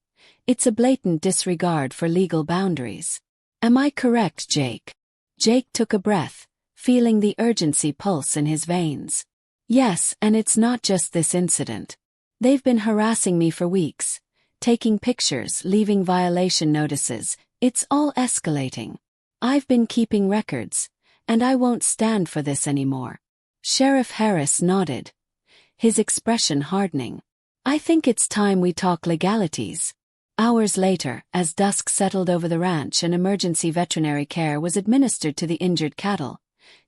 It's a blatant disregard for legal boundaries. Am I correct, Jake? Jake took a breath, feeling the urgency pulse in his veins. Yes, and it's not just this incident. They've been harassing me for weeks, taking pictures, leaving violation notices. It's all escalating. I've been keeping records, and I won't stand for this anymore. Sheriff Harris nodded, his expression hardening. I think it's time we talk legalities. Hours later, as dusk settled over the ranch and emergency veterinary care was administered to the injured cattle,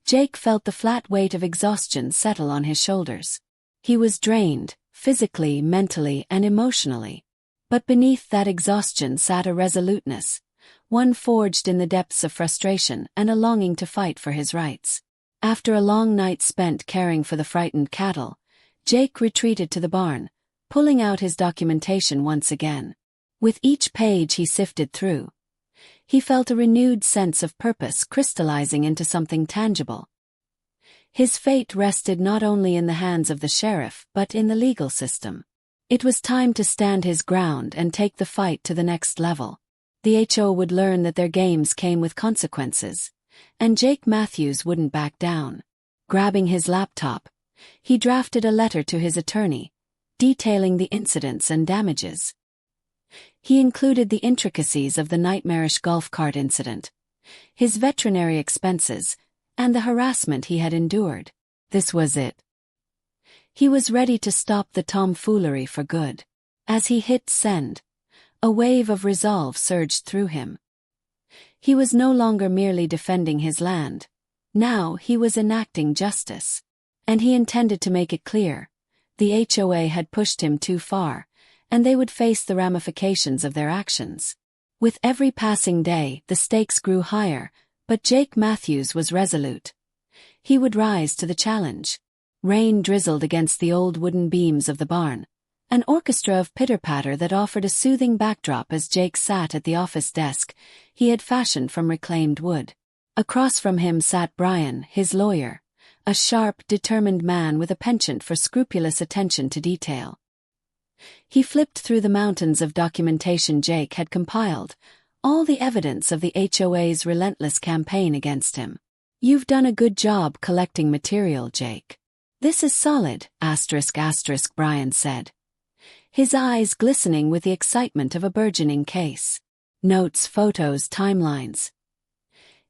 Jake felt the flat weight of exhaustion settle on his shoulders. He was drained, physically, mentally, and emotionally. But beneath that exhaustion sat a resoluteness, one forged in the depths of frustration and a longing to fight for his rights. After a long night spent caring for the frightened cattle, Jake retreated to the barn, pulling out his documentation once again. With each page he sifted through, he felt a renewed sense of purpose crystallizing into something tangible. His fate rested not only in the hands of the sheriff but in the legal system. It was time to stand his ground and take the fight to the next level. The HO would learn that their games came with consequences, and Jake Matthews wouldn't back down. Grabbing his laptop, he drafted a letter to his attorney, detailing the incidents and damages. He included the intricacies of the nightmarish golf cart incident, his veterinary expenses, and the harassment he had endured. This was it. He was ready to stop the tomfoolery for good. As he hit send, a wave of resolve surged through him. He was no longer merely defending his land. Now he was enacting justice. And he intended to make it clear. The HOA had pushed him too far, and they would face the ramifications of their actions. With every passing day, the stakes grew higher, but Jake Matthews was resolute. He would rise to the challenge. Rain drizzled against the old wooden beams of the barn, an orchestra of pitter-patter that offered a soothing backdrop as Jake sat at the office desk he had fashioned from reclaimed wood. Across from him sat Brian, his lawyer, a sharp, determined man with a penchant for scrupulous attention to detail. He flipped through the mountains of documentation Jake had compiled, all the evidence of the HOA's relentless campaign against him. You've done a good job collecting material, Jake. This is solid, ***, Brian said, his eyes glistening with the excitement of a burgeoning case. Notes, photos, timelines.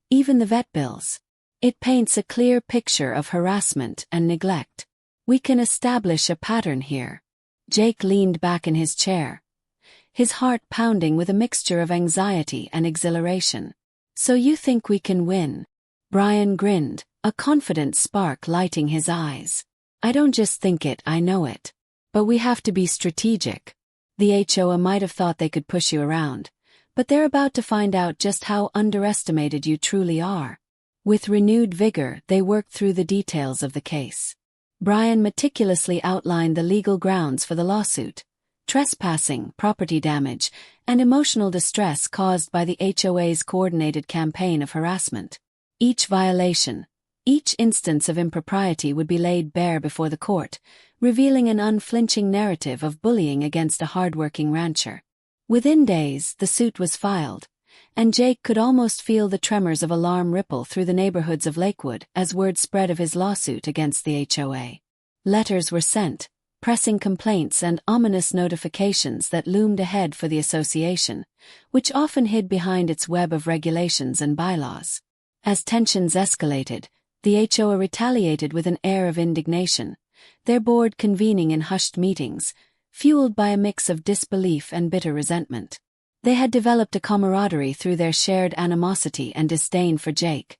Even the vet bills. It paints a clear picture of harassment and neglect. We can establish a pattern here. Jake leaned back in his chair, his heart pounding with a mixture of anxiety and exhilaration. So you think we can win? Brian grinned, a confident spark lighting his eyes. I don't just think it, I know it. But we have to be strategic. The HOA might have thought they could push you around, but they're about to find out just how underestimated you truly are. With renewed vigor, they worked through the details of the case. Brian meticulously outlined the legal grounds for the lawsuit: trespassing, property damage, and emotional distress caused by the HOA's coordinated campaign of harassment. Each violation, each instance of impropriety would be laid bare before the court, revealing an unflinching narrative of bullying against a hardworking rancher. Within days, the suit was filed, and Jake could almost feel the tremors of alarm ripple through the neighborhoods of Lakewood as word spread of his lawsuit against the HOA. Letters were sent, pressing complaints and ominous notifications that loomed ahead for the association, which often hid behind its web of regulations and bylaws. As tensions escalated, the HOA retaliated with an air of indignation, their board convening in hushed meetings, fueled by a mix of disbelief and bitter resentment. They had developed a camaraderie through their shared animosity and disdain for Jake,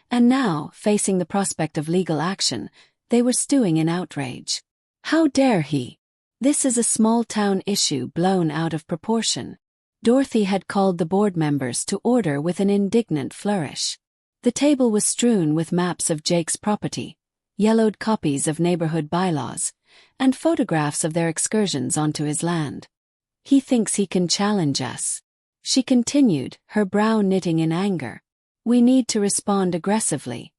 and now, facing the prospect of legal action, they were stewing in outrage. How dare he? This is a small-town issue blown out of proportion. Dorothy had called the board members to order with an indignant flourish. The table was strewn with maps of Jake's property, yellowed copies of neighborhood bylaws, and photographs of their excursions onto his land. He thinks he can challenge us, she continued, her brow knitting in anger. We need to respond aggressively.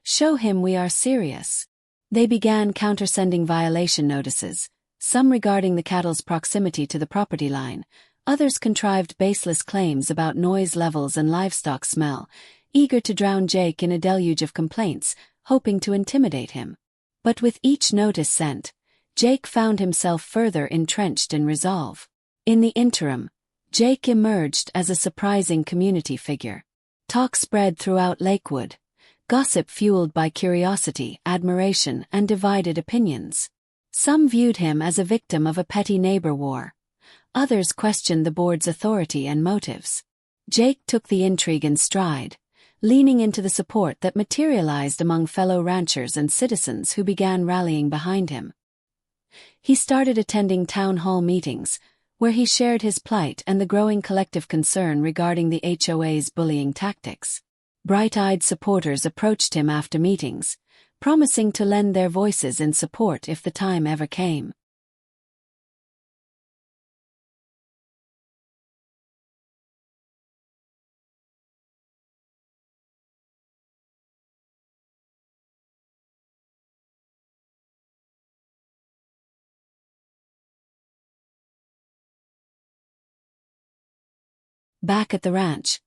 Show him we are serious. They began countersending violation notices, some regarding the cattle's proximity to the property line, Others contrived baseless claims about noise levels and livestock smell, eager to drown Jake in a deluge of complaints, hoping to intimidate him. But with each notice sent, Jake found himself further entrenched in resolve. In the interim, Jake emerged as a surprising community figure. Talk spread throughout Lakewood, gossip fueled by curiosity, admiration, and divided opinions. Some viewed him as a victim of a petty neighbor war. Others questioned the board's authority and motives. Jake took the intrigue in stride, leaning into the support that materialized among fellow ranchers and citizens who began rallying behind him. He started attending town hall meetings, where he shared his plight and the growing collective concern regarding the HOA's bullying tactics. Bright-eyed supporters approached him after meetings, promising to lend their voices in support if the time ever came. Back at the ranch,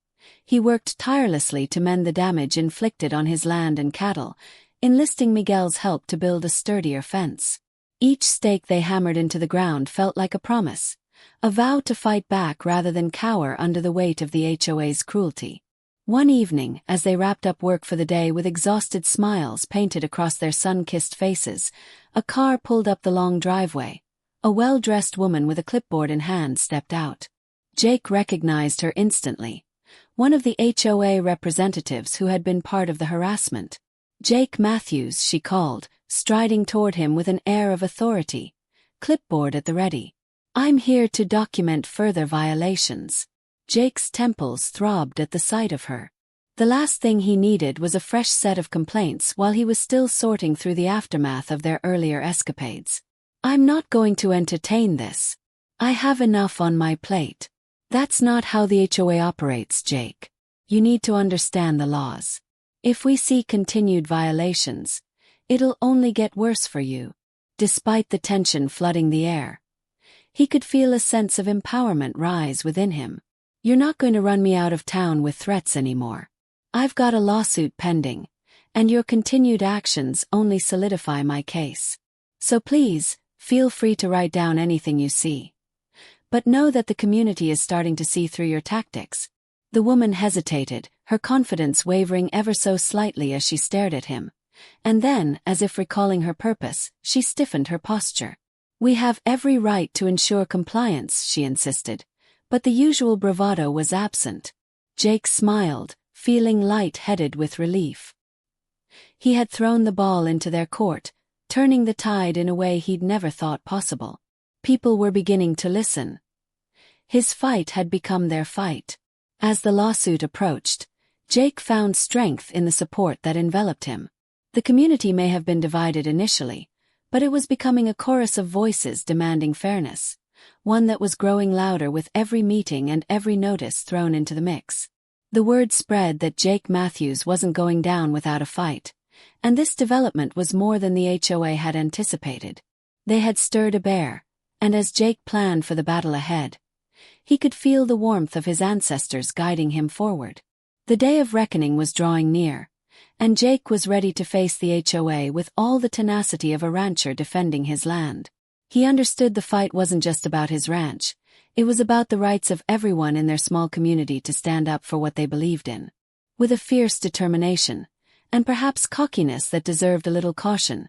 he worked tirelessly to mend the damage inflicted on his land and cattle, enlisting Miguel's help to build a sturdier fence. Each stake they hammered into the ground felt like a promise, a vow to fight back rather than cower under the weight of the HOA's cruelty. One evening, as they wrapped up work for the day with exhausted smiles painted across their sun-kissed faces, a car pulled up the long driveway. A well-dressed woman with a clipboard in hand stepped out. Jake recognized her instantly, one of the HOA representatives who had been part of the harassment. Jake Matthews, she called, striding toward him with an air of authority, clipboard at the ready. "I'm here to document further violations." Jake's temples throbbed at the sight of her. The last thing he needed was a fresh set of complaints while he was still sorting through the aftermath of their earlier escapades. "I'm not going to entertain this. I have enough on my plate." "That's not how the HOA operates, Jake. You need to understand the laws. If we see continued violations, it'll only get worse for you." Despite the tension flooding the air, he could feel a sense of empowerment rise within him. "You're not going to run me out of town with threats anymore. I've got a lawsuit pending, and your continued actions only solidify my case. So please, feel free to write down anything you see. But know that the community is starting to see through your tactics." The woman hesitated, her confidence wavering ever so slightly as she stared at him. And then, as if recalling her purpose, she stiffened her posture. "We have every right to ensure compliance," she insisted, but the usual bravado was absent. Jake smiled, feeling light-headed with relief. He had thrown the ball into their court, turning the tide in a way he'd never thought possible. People were beginning to listen. His fight had become their fight. As the lawsuit approached, Jake found strength in the support that enveloped him. The community may have been divided initially, but it was becoming a chorus of voices demanding fairness, one that was growing louder with every meeting and every notice thrown into the mix. The word spread that Jake Matthews wasn't going down without a fight, and this development was more than the HOA had anticipated. They had stirred a bear, and as Jake planned for the battle ahead, he could feel the warmth of his ancestors guiding him forward. The day of reckoning was drawing near, and Jake was ready to face the HOA with all the tenacity of a rancher defending his land. He understood the fight wasn't just about his ranch, it was about the rights of everyone in their small community to stand up for what they believed in. With a fierce determination, and perhaps cockiness that deserved a little caution,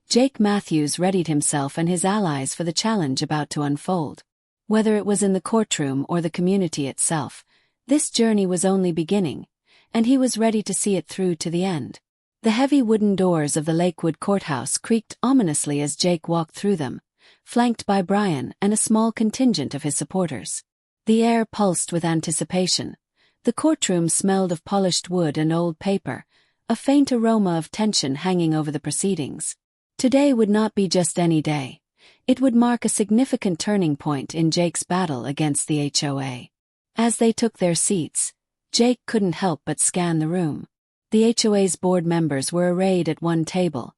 Jake Matthews readied himself and his allies for the challenge about to unfold. Whether it was in the courtroom or the community itself, this journey was only beginning, and he was ready to see it through to the end. The heavy wooden doors of the Lakewood courthouse creaked ominously as Jake walked through them, flanked by Brian and a small contingent of his supporters. The air pulsed with anticipation. The courtroom smelled of polished wood and old paper, a faint aroma of tension hanging over the proceedings. Today would not be just any day. It would mark a significant turning point in Jake's battle against the HOA. As they took their seats, Jake couldn't help but scan the room. The HOA's board members were arrayed at one table,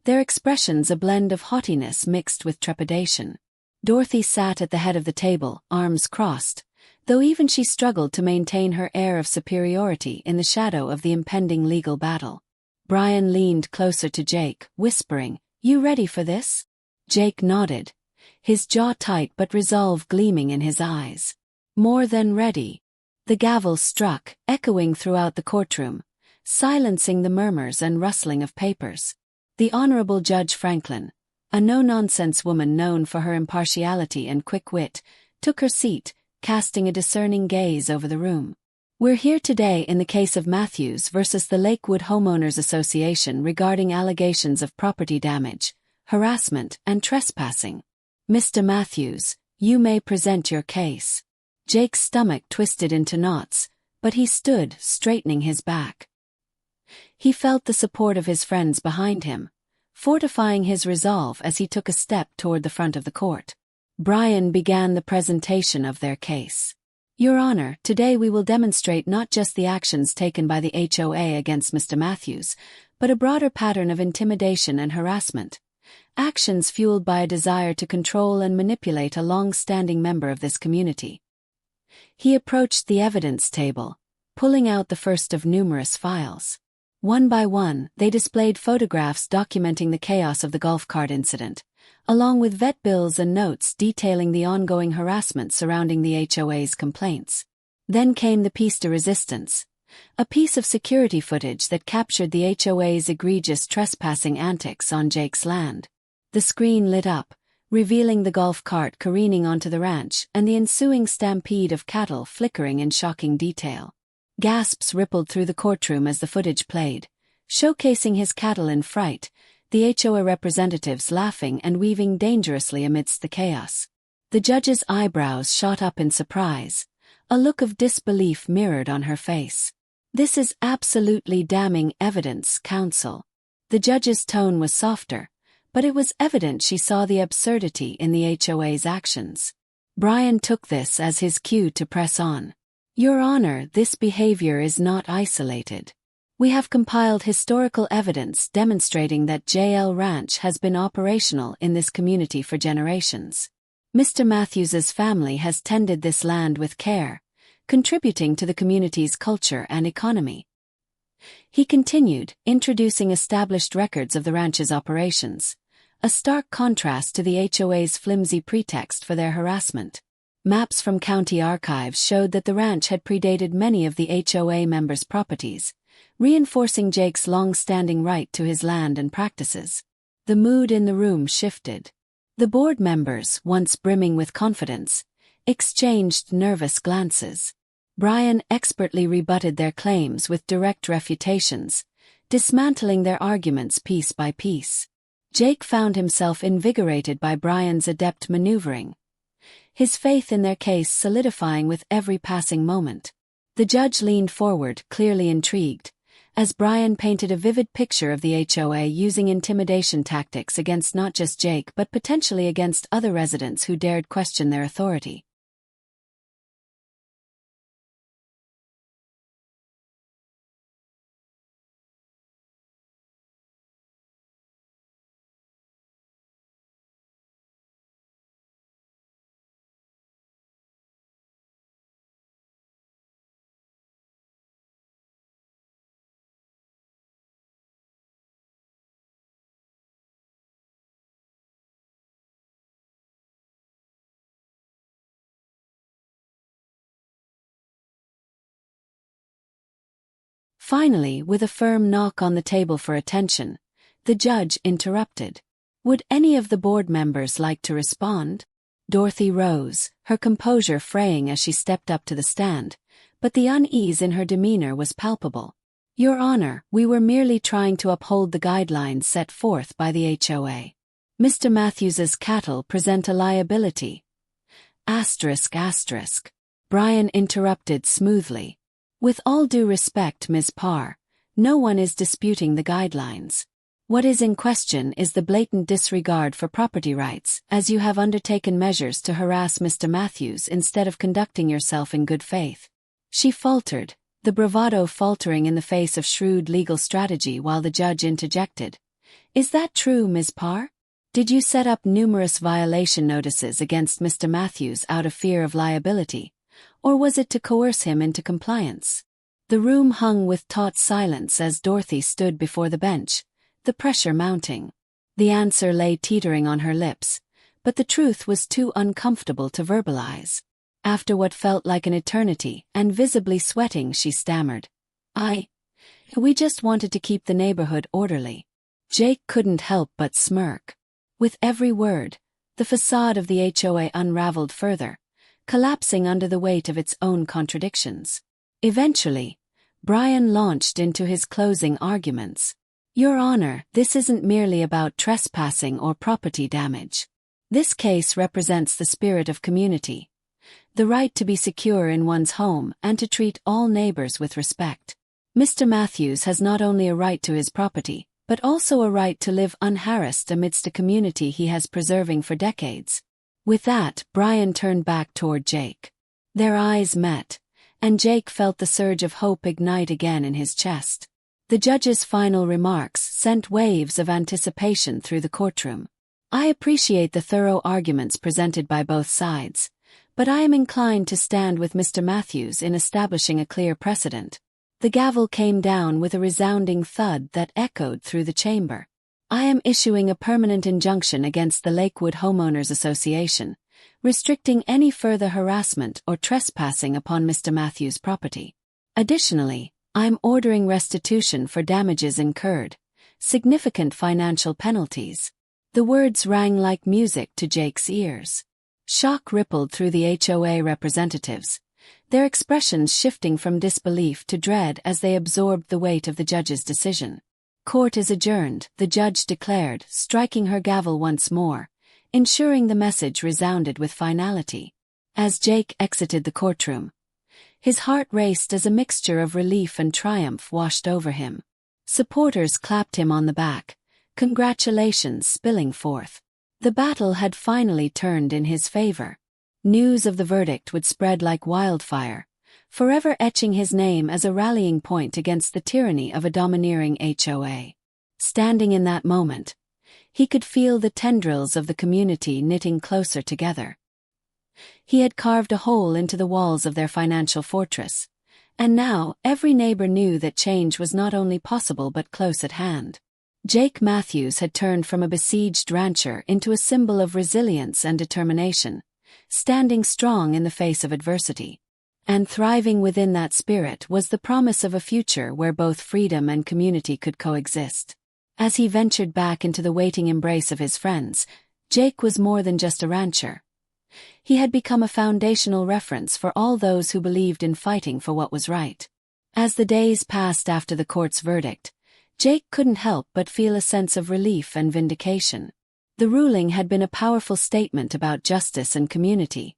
their expressions a blend of haughtiness mixed with trepidation. Dorothy sat at the head of the table, arms crossed, though even she struggled to maintain her air of superiority in the shadow of the impending legal battle. Brian leaned closer to Jake, whispering, "You ready for this?" Jake nodded, his jaw tight but resolve gleaming in his eyes. More than ready. The gavel struck, echoing throughout the courtroom, silencing the murmurs and rustling of papers. The Honorable Judge Franklin, a no-nonsense woman known for her impartiality and quick wit, took her seat, casting a discerning gaze over the room. "We're here today in the case of Matthews versus the Lakewood Homeowners Association regarding allegations of property damage, harassment, and trespassing. Mr. Matthews, you may present your case." Jake's stomach twisted into knots, but he stood, straightening his back. He felt the support of his friends behind him, fortifying his resolve as he took a step toward the front of the court. Brian began the presentation of their case. "Your Honor, today we will demonstrate not just the actions taken by the HOA against Mr. Matthews, but a broader pattern of intimidation and harassment. Actions fueled by a desire to control and manipulate a long-standing member of this community." He approached the evidence table, pulling out the first of numerous files. One by one, they displayed photographs documenting the chaos of the golf cart incident, along with vet bills and notes detailing the ongoing harassment surrounding the HOA's complaints. Then came the piece de resistance, a piece of security footage that captured the HOA's egregious trespassing antics on Jake's land. The screen lit up, revealing the golf cart careening onto the ranch and the ensuing stampede of cattle flickering in shocking detail. Gasps rippled through the courtroom as the footage played, showcasing his cattle in fright, the HOA representatives laughing and weaving dangerously amidst the chaos. The judge's eyebrows shot up in surprise, a look of disbelief mirrored on her face. "This is absolutely damning evidence, counsel." The judge's tone was softer, but it was evident she saw the absurdity in the HOA's actions. Brian took this as his cue to press on. "Your Honor, this behavior is not isolated. We have compiled historical evidence demonstrating that JL Ranch has been operational in this community for generations. Mr. Matthews's family has tended this land with care, contributing to the community's culture and economy." He continued, introducing established records of the ranch's operations, a stark contrast to the HOA's flimsy pretext for their harassment. Maps from county archives showed that the ranch had predated many of the HOA members' properties, reinforcing Jake's long-standing right to his land and practices. The mood in the room shifted. The board members, once brimming with confidence, exchanged nervous glances. Brian expertly rebutted their claims with direct refutations, dismantling their arguments piece by piece. Jake found himself invigorated by Brian's adept maneuvering, his faith in their case solidifying with every passing moment. The judge leaned forward, clearly intrigued, as Brian painted a vivid picture of the HOA using intimidation tactics against not just Jake but potentially against other residents who dared question their authority. Finally, with a firm knock on the table for attention, the judge interrupted. "Would any of the board members like to respond?" Dorothy rose, her composure fraying as she stepped up to the stand, but the unease in her demeanor was palpable. "Your Honor, we were merely trying to uphold the guidelines set forth by the HOA. Mr. Matthews's cattle present a liability. ****. Brian interrupted smoothly. "With all due respect, Ms. Parr, no one is disputing the guidelines. What is in question is the blatant disregard for property rights, as you have undertaken measures to harass Mr. Matthews instead of conducting yourself in good faith." She faltered, the bravado faltering in the face of shrewd legal strategy while the judge interjected. "Is that true, Ms. Parr?" Did you set up numerous violation notices against Mr. Matthews out of fear of liability, or was it to coerce him into compliance? The room hung with taut silence as Dorothy stood before the bench, the pressure mounting. The answer lay teetering on her lips, but the truth was too uncomfortable to verbalize. After what felt like an eternity, and visibly sweating, she stammered, We just wanted to keep the neighborhood orderly." Jake couldn't help but smirk. With every word, the facade of the HOA unraveled further, collapsing under the weight of its own contradictions. Eventually, Brian launched into his closing arguments. "Your Honor, this isn't merely about trespassing or property damage. This case represents the spirit of community, the right to be secure in one's home and to treat all neighbors with respect. Mr. Matthews has not only a right to his property, but also a right to live unharassed amidst a community he has preserving for decades." With that, Brian turned back toward Jake. Their eyes met, and Jake felt the surge of hope ignite again in his chest. The judge's final remarks sent waves of anticipation through the courtroom. "I appreciate the thorough arguments presented by both sides, but I am inclined to stand with Mr. Matthews in establishing a clear precedent." The gavel came down with a resounding thud that echoed through the chamber. "I am issuing a permanent injunction against the Lakewood Homeowners Association, restricting any further harassment or trespassing upon Mr. Matthews' property. Additionally, I'm ordering restitution for damages incurred, significant financial penalties." The words rang like music to Jake's ears. Shock rippled through the HOA representatives, their expressions shifting from disbelief to dread as they absorbed the weight of the judge's decision. "Court is adjourned," the judge declared, striking her gavel once more, ensuring the message resounded with finality. As Jake exited the courtroom, his heart raced as a mixture of relief and triumph washed over him. Supporters clapped him on the back, congratulations spilling forth. The battle had finally turned in his favor. News of the verdict would spread like wildfire, forever etching his name as a rallying point against the tyranny of a domineering HOA. Standing in that moment, he could feel the tendrils of the community knitting closer together. He had carved a hole into the walls of their financial fortress, and now every neighbor knew that change was not only possible but close at hand. Jake Matthews had turned from a besieged rancher into a symbol of resilience and determination, standing strong in the face of adversity. And thriving within that spirit was the promise of a future where both freedom and community could coexist. As he ventured back into the waiting embrace of his friends, Jake was more than just a rancher. He had become a foundational reference for all those who believed in fighting for what was right. As the days passed after the court's verdict, Jake couldn't help but feel a sense of relief and vindication. The ruling had been a powerful statement about justice and community,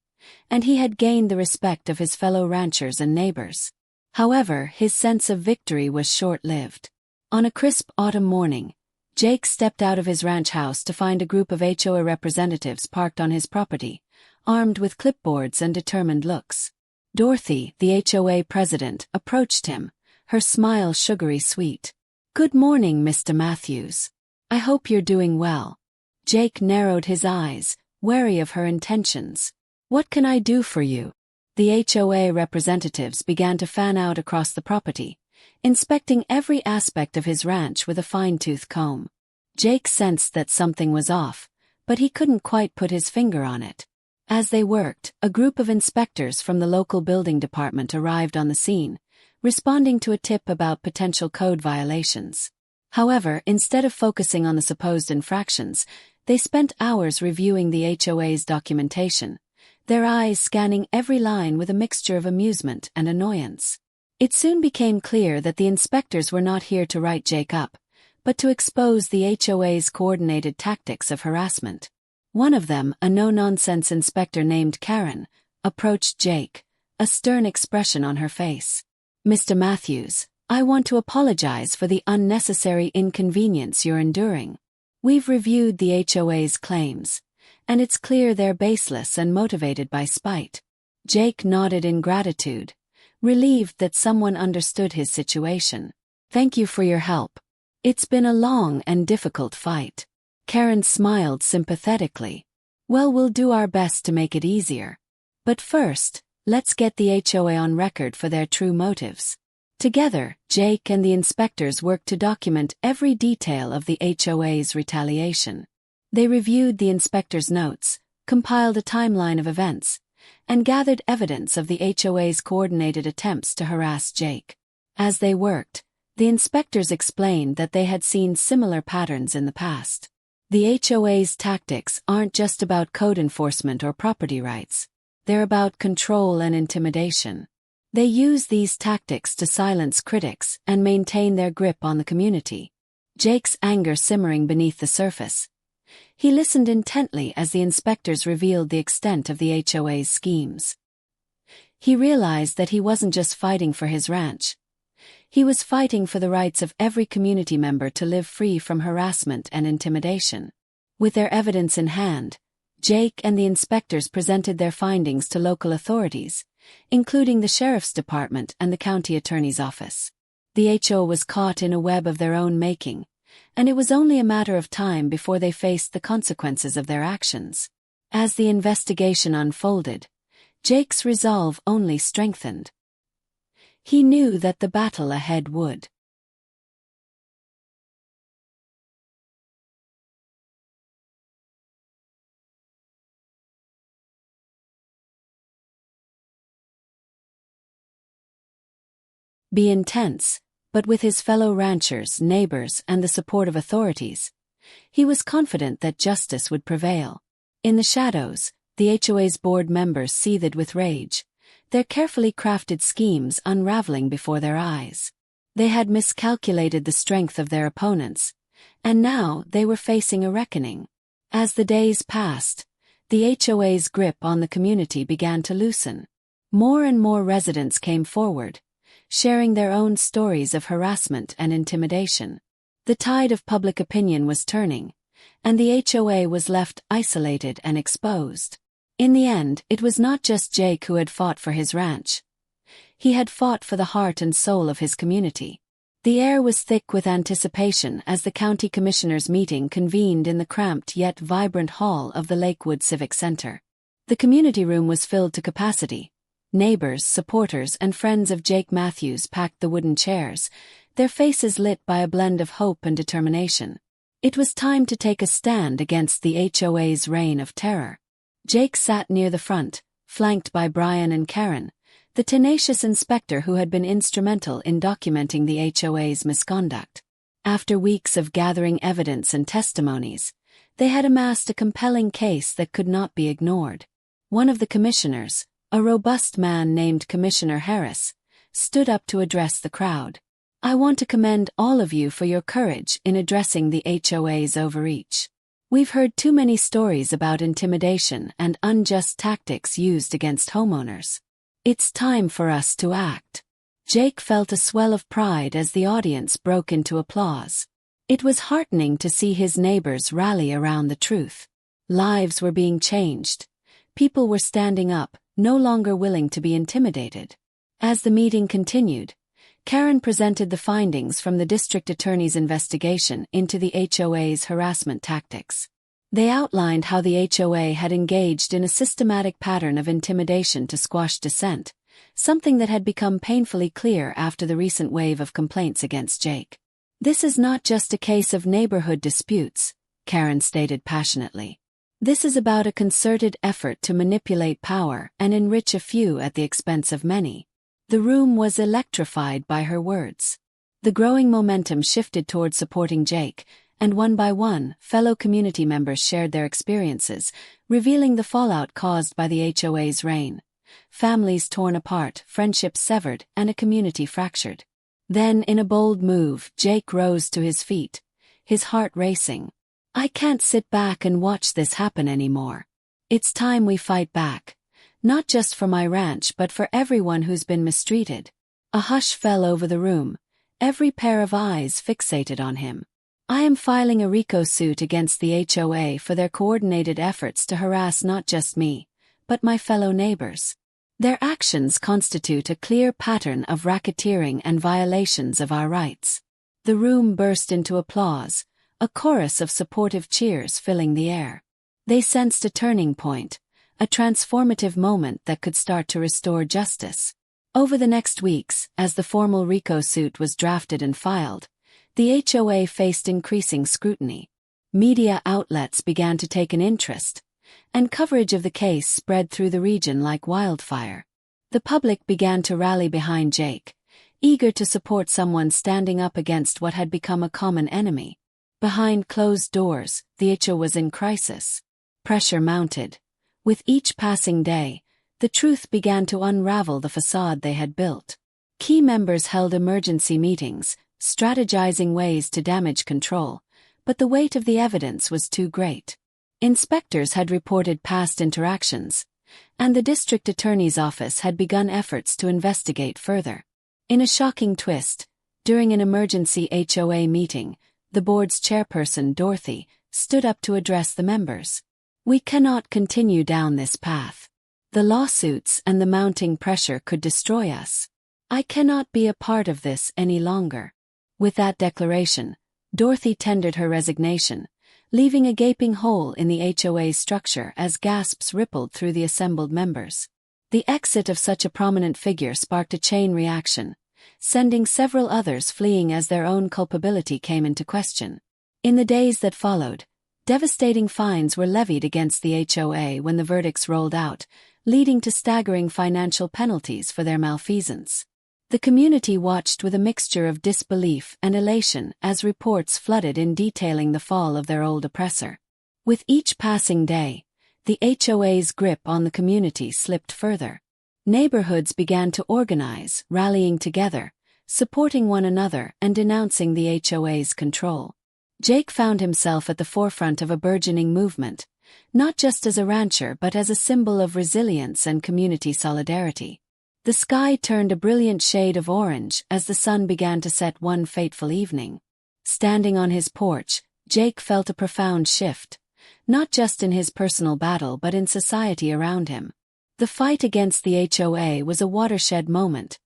and he had gained the respect of his fellow ranchers and neighbors. However, his sense of victory was short-lived. On a crisp autumn morning, Jake stepped out of his ranch house to find a group of HOA representatives parked on his property, armed with clipboards and determined looks. Dorothy, the HOA president, approached him, her smile sugary sweet. "Good morning, Mr. Matthews. I hope you're doing well." Jake narrowed his eyes, wary of her intentions. "What can I do for you?" The HOA representatives began to fan out across the property, inspecting every aspect of his ranch with a fine-tooth comb. Jake sensed that something was off, but he couldn't quite put his finger on it. As they worked, a group of inspectors from the local building department arrived on the scene, responding to a tip about potential code violations. However, instead of focusing on the supposed infractions, they spent hours reviewing the HOA's documentation, their eyes scanning every line with a mixture of amusement and annoyance. It soon became clear that the inspectors were not here to write Jake up, but to expose the HOA's coordinated tactics of harassment. One of them, a no-nonsense inspector named Karen, approached Jake, a stern expression on her face. "Mr. Matthews, I want to apologize for the unnecessary inconvenience you're enduring. We've reviewed the HOA's claims, and it's clear they're baseless and motivated by spite." Jake nodded in gratitude, relieved that someone understood his situation. "Thank you for your help. It's been a long and difficult fight." Karen smiled sympathetically. Well, we'll do our best to make it easier. But first, let's get the HOA on record for their true motives. Together, Jake and the inspectors worked to document every detail of the HOA's retaliation. They reviewed the inspectors' notes, compiled a timeline of events, and gathered evidence of the HOA's coordinated attempts to harass Jake. As they worked, the inspectors explained that they had seen similar patterns in the past. The HOA's tactics aren't just about code enforcement or property rights. They're about control and intimidation. They use these tactics to silence critics and maintain their grip on the community. Jake's anger simmering beneath the surface. He listened intently as the inspectors revealed the extent of the HOA's schemes. He realized that he wasn't just fighting for his ranch. He was fighting for the rights of every community member to live free from harassment and intimidation. With their evidence in hand, Jake and the inspectors presented their findings to local authorities, including the sheriff's department and the county attorney's office. The HOA was caught in a web of their own making, and it was only a matter of time before they faced the consequences of their actions. As the investigation unfolded, Jake's resolve only strengthened. He knew that the battle ahead would be intense, but with his fellow ranchers, neighbors, and the support of authorities, he was confident that justice would prevail. In the shadows, the HOA's board members seethed with rage, their carefully crafted schemes unraveling before their eyes. They had miscalculated the strength of their opponents, and now they were facing a reckoning. As the days passed, the HOA's grip on the community began to loosen. More and more residents came forward, sharing their own stories of harassment and intimidation. The tide of public opinion was turning, and the HOA was left isolated and exposed. In the end, it was not just Jake who had fought for his ranch. He had fought for the heart and soul of his community. The air was thick with anticipation as the county commissioners' meeting convened in the cramped yet vibrant hall of the Lakewood Civic Center. The community room was filled to capacity. Neighbors, supporters, and friends of Jake Matthews packed the wooden chairs, their faces lit by a blend of hope and determination. It was time to take a stand against the HOA's reign of terror. Jake sat near the front, flanked by Brian and Karen, the tenacious inspector who had been instrumental in documenting the HOA's misconduct. After weeks of gathering evidence and testimonies, they had amassed a compelling case that could not be ignored. One of the commissioners, a robust man named Commissioner Harris, stood up to address the crowd. I want to commend all of you for your courage in addressing the HOA's overreach. We've heard too many stories about intimidation and unjust tactics used against homeowners. It's time for us to act. Jake felt a swell of pride as the audience broke into applause. It was heartening to see his neighbors rally around the truth. Lives were being changed. People were standing up, no longer willing to be intimidated. As the meeting continued, Karen presented the findings from the district attorney's investigation into the HOA's harassment tactics. They outlined how the HOA had engaged in a systematic pattern of intimidation to squash dissent, something that had become painfully clear after the recent wave of complaints against Jake. This is not just a case of neighborhood disputes, Karen stated passionately. This is about a concerted effort to manipulate power and enrich a few at the expense of many. The room was electrified by her words. The growing momentum shifted toward supporting Jake, and one by one, fellow community members shared their experiences, revealing the fallout caused by the HOA's reign. Families torn apart, friendships severed, and a community fractured. Then, in a bold move, Jake rose to his feet, his heart racing. I can't sit back and watch this happen anymore. It's time we fight back. Not just for my ranch but for everyone who's been mistreated. A hush fell over the room, every pair of eyes fixated on him. I am filing a RICO suit against the HOA for their coordinated efforts to harass not just me, but my fellow neighbors. Their actions constitute a clear pattern of racketeering and violations of our rights. The room burst into applause, a chorus of supportive cheers filling the air. They sensed a turning point, a transformative moment that could start to restore justice. Over the next weeks, as the formal RICO suit was drafted and filed, the HOA faced increasing scrutiny. Media outlets began to take an interest, and coverage of the case spread through the region like wildfire. The public began to rally behind Jake, eager to support someone standing up against what had become a common enemy. Behind closed doors, the HOA was in crisis. Pressure mounted. With each passing day, the truth began to unravel the facade they had built. Key members held emergency meetings, strategizing ways to damage control, but the weight of the evidence was too great. Inspectors had reported past interactions, and the district attorney's office had begun efforts to investigate further. In a shocking twist, during an emergency HOA meeting, the board's chairperson, Dorothy, stood up to address the members. "We cannot continue down this path. The lawsuits and the mounting pressure could destroy us. I cannot be a part of this any longer." With that declaration, Dorothy tendered her resignation, leaving a gaping hole in the HOA's structure as gasps rippled through the assembled members. The exit of such a prominent figure sparked a chain reaction, sending several others fleeing as their own culpability came into question. In the days that followed, devastating fines were levied against the HOA when the verdicts rolled out, leading to staggering financial penalties for their malfeasance. The community watched with a mixture of disbelief and elation as reports flooded in detailing the fall of their old oppressor. With each passing day, the HOA's grip on the community slipped further. Neighborhoods began to organize, rallying together, supporting one another and denouncing the HOA's control. Jake found himself at the forefront of a burgeoning movement, not just as a rancher but as a symbol of resilience and community solidarity. The sky turned a brilliant shade of orange as the sun began to set one fateful evening. Standing on his porch, Jake felt a profound shift, not just in his personal battle but in society around him. The fight against the HOA was a watershed moment,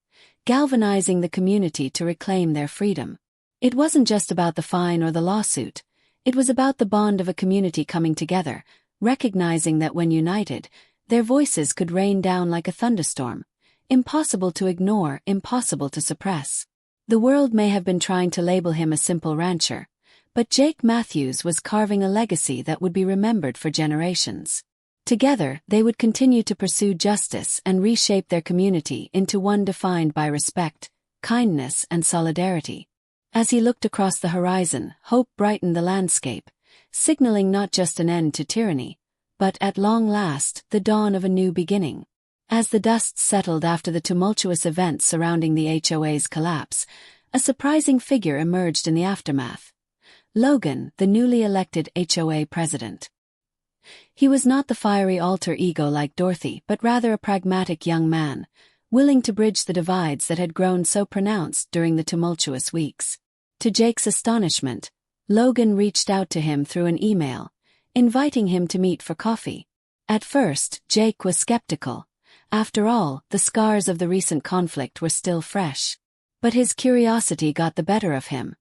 galvanizing the community to reclaim their freedom. It wasn't just about the fine or the lawsuit, it was about the bond of a community coming together, recognizing that when united, their voices could rain down like a thunderstorm. Impossible to ignore, impossible to suppress. The world may have been trying to label him a simple rancher, but Jake Matthews was carving a legacy that would be remembered for generations. Together, they would continue to pursue justice and reshape their community into one defined by respect, kindness, and solidarity. As he looked across the horizon, hope brightened the landscape, signaling not just an end to tyranny, but, at long last, the dawn of a new beginning. As the dust settled after the tumultuous events surrounding the HOA's collapse, a surprising figure emerged in the aftermath. Logan, the newly elected HOA president. He was not the fiery alter ego like Dorothy, but rather a pragmatic young man, willing to bridge the divides that had grown so pronounced during the tumultuous weeks. To Jake's astonishment, Logan reached out to him through an email, inviting him to meet for coffee. At first, Jake was skeptical. After all, the scars of the recent conflict were still fresh. But his curiosity got the better of him,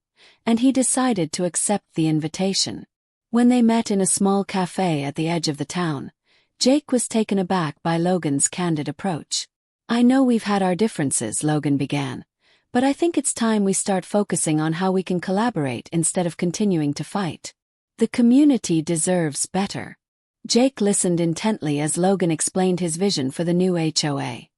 and he decided to accept the invitation. When they met in a small cafe at the edge of the town, Jake was taken aback by Logan's candid approach. "I know we've had our differences," Logan began, "but I think it's time we start focusing on how we can collaborate instead of continuing to fight. The community deserves better." Jake listened intently as Logan explained his vision for the new HOA,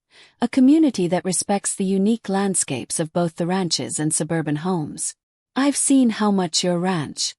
a community that respects the unique landscapes of both the ranches and suburban homes. "I've seen how much your ranch,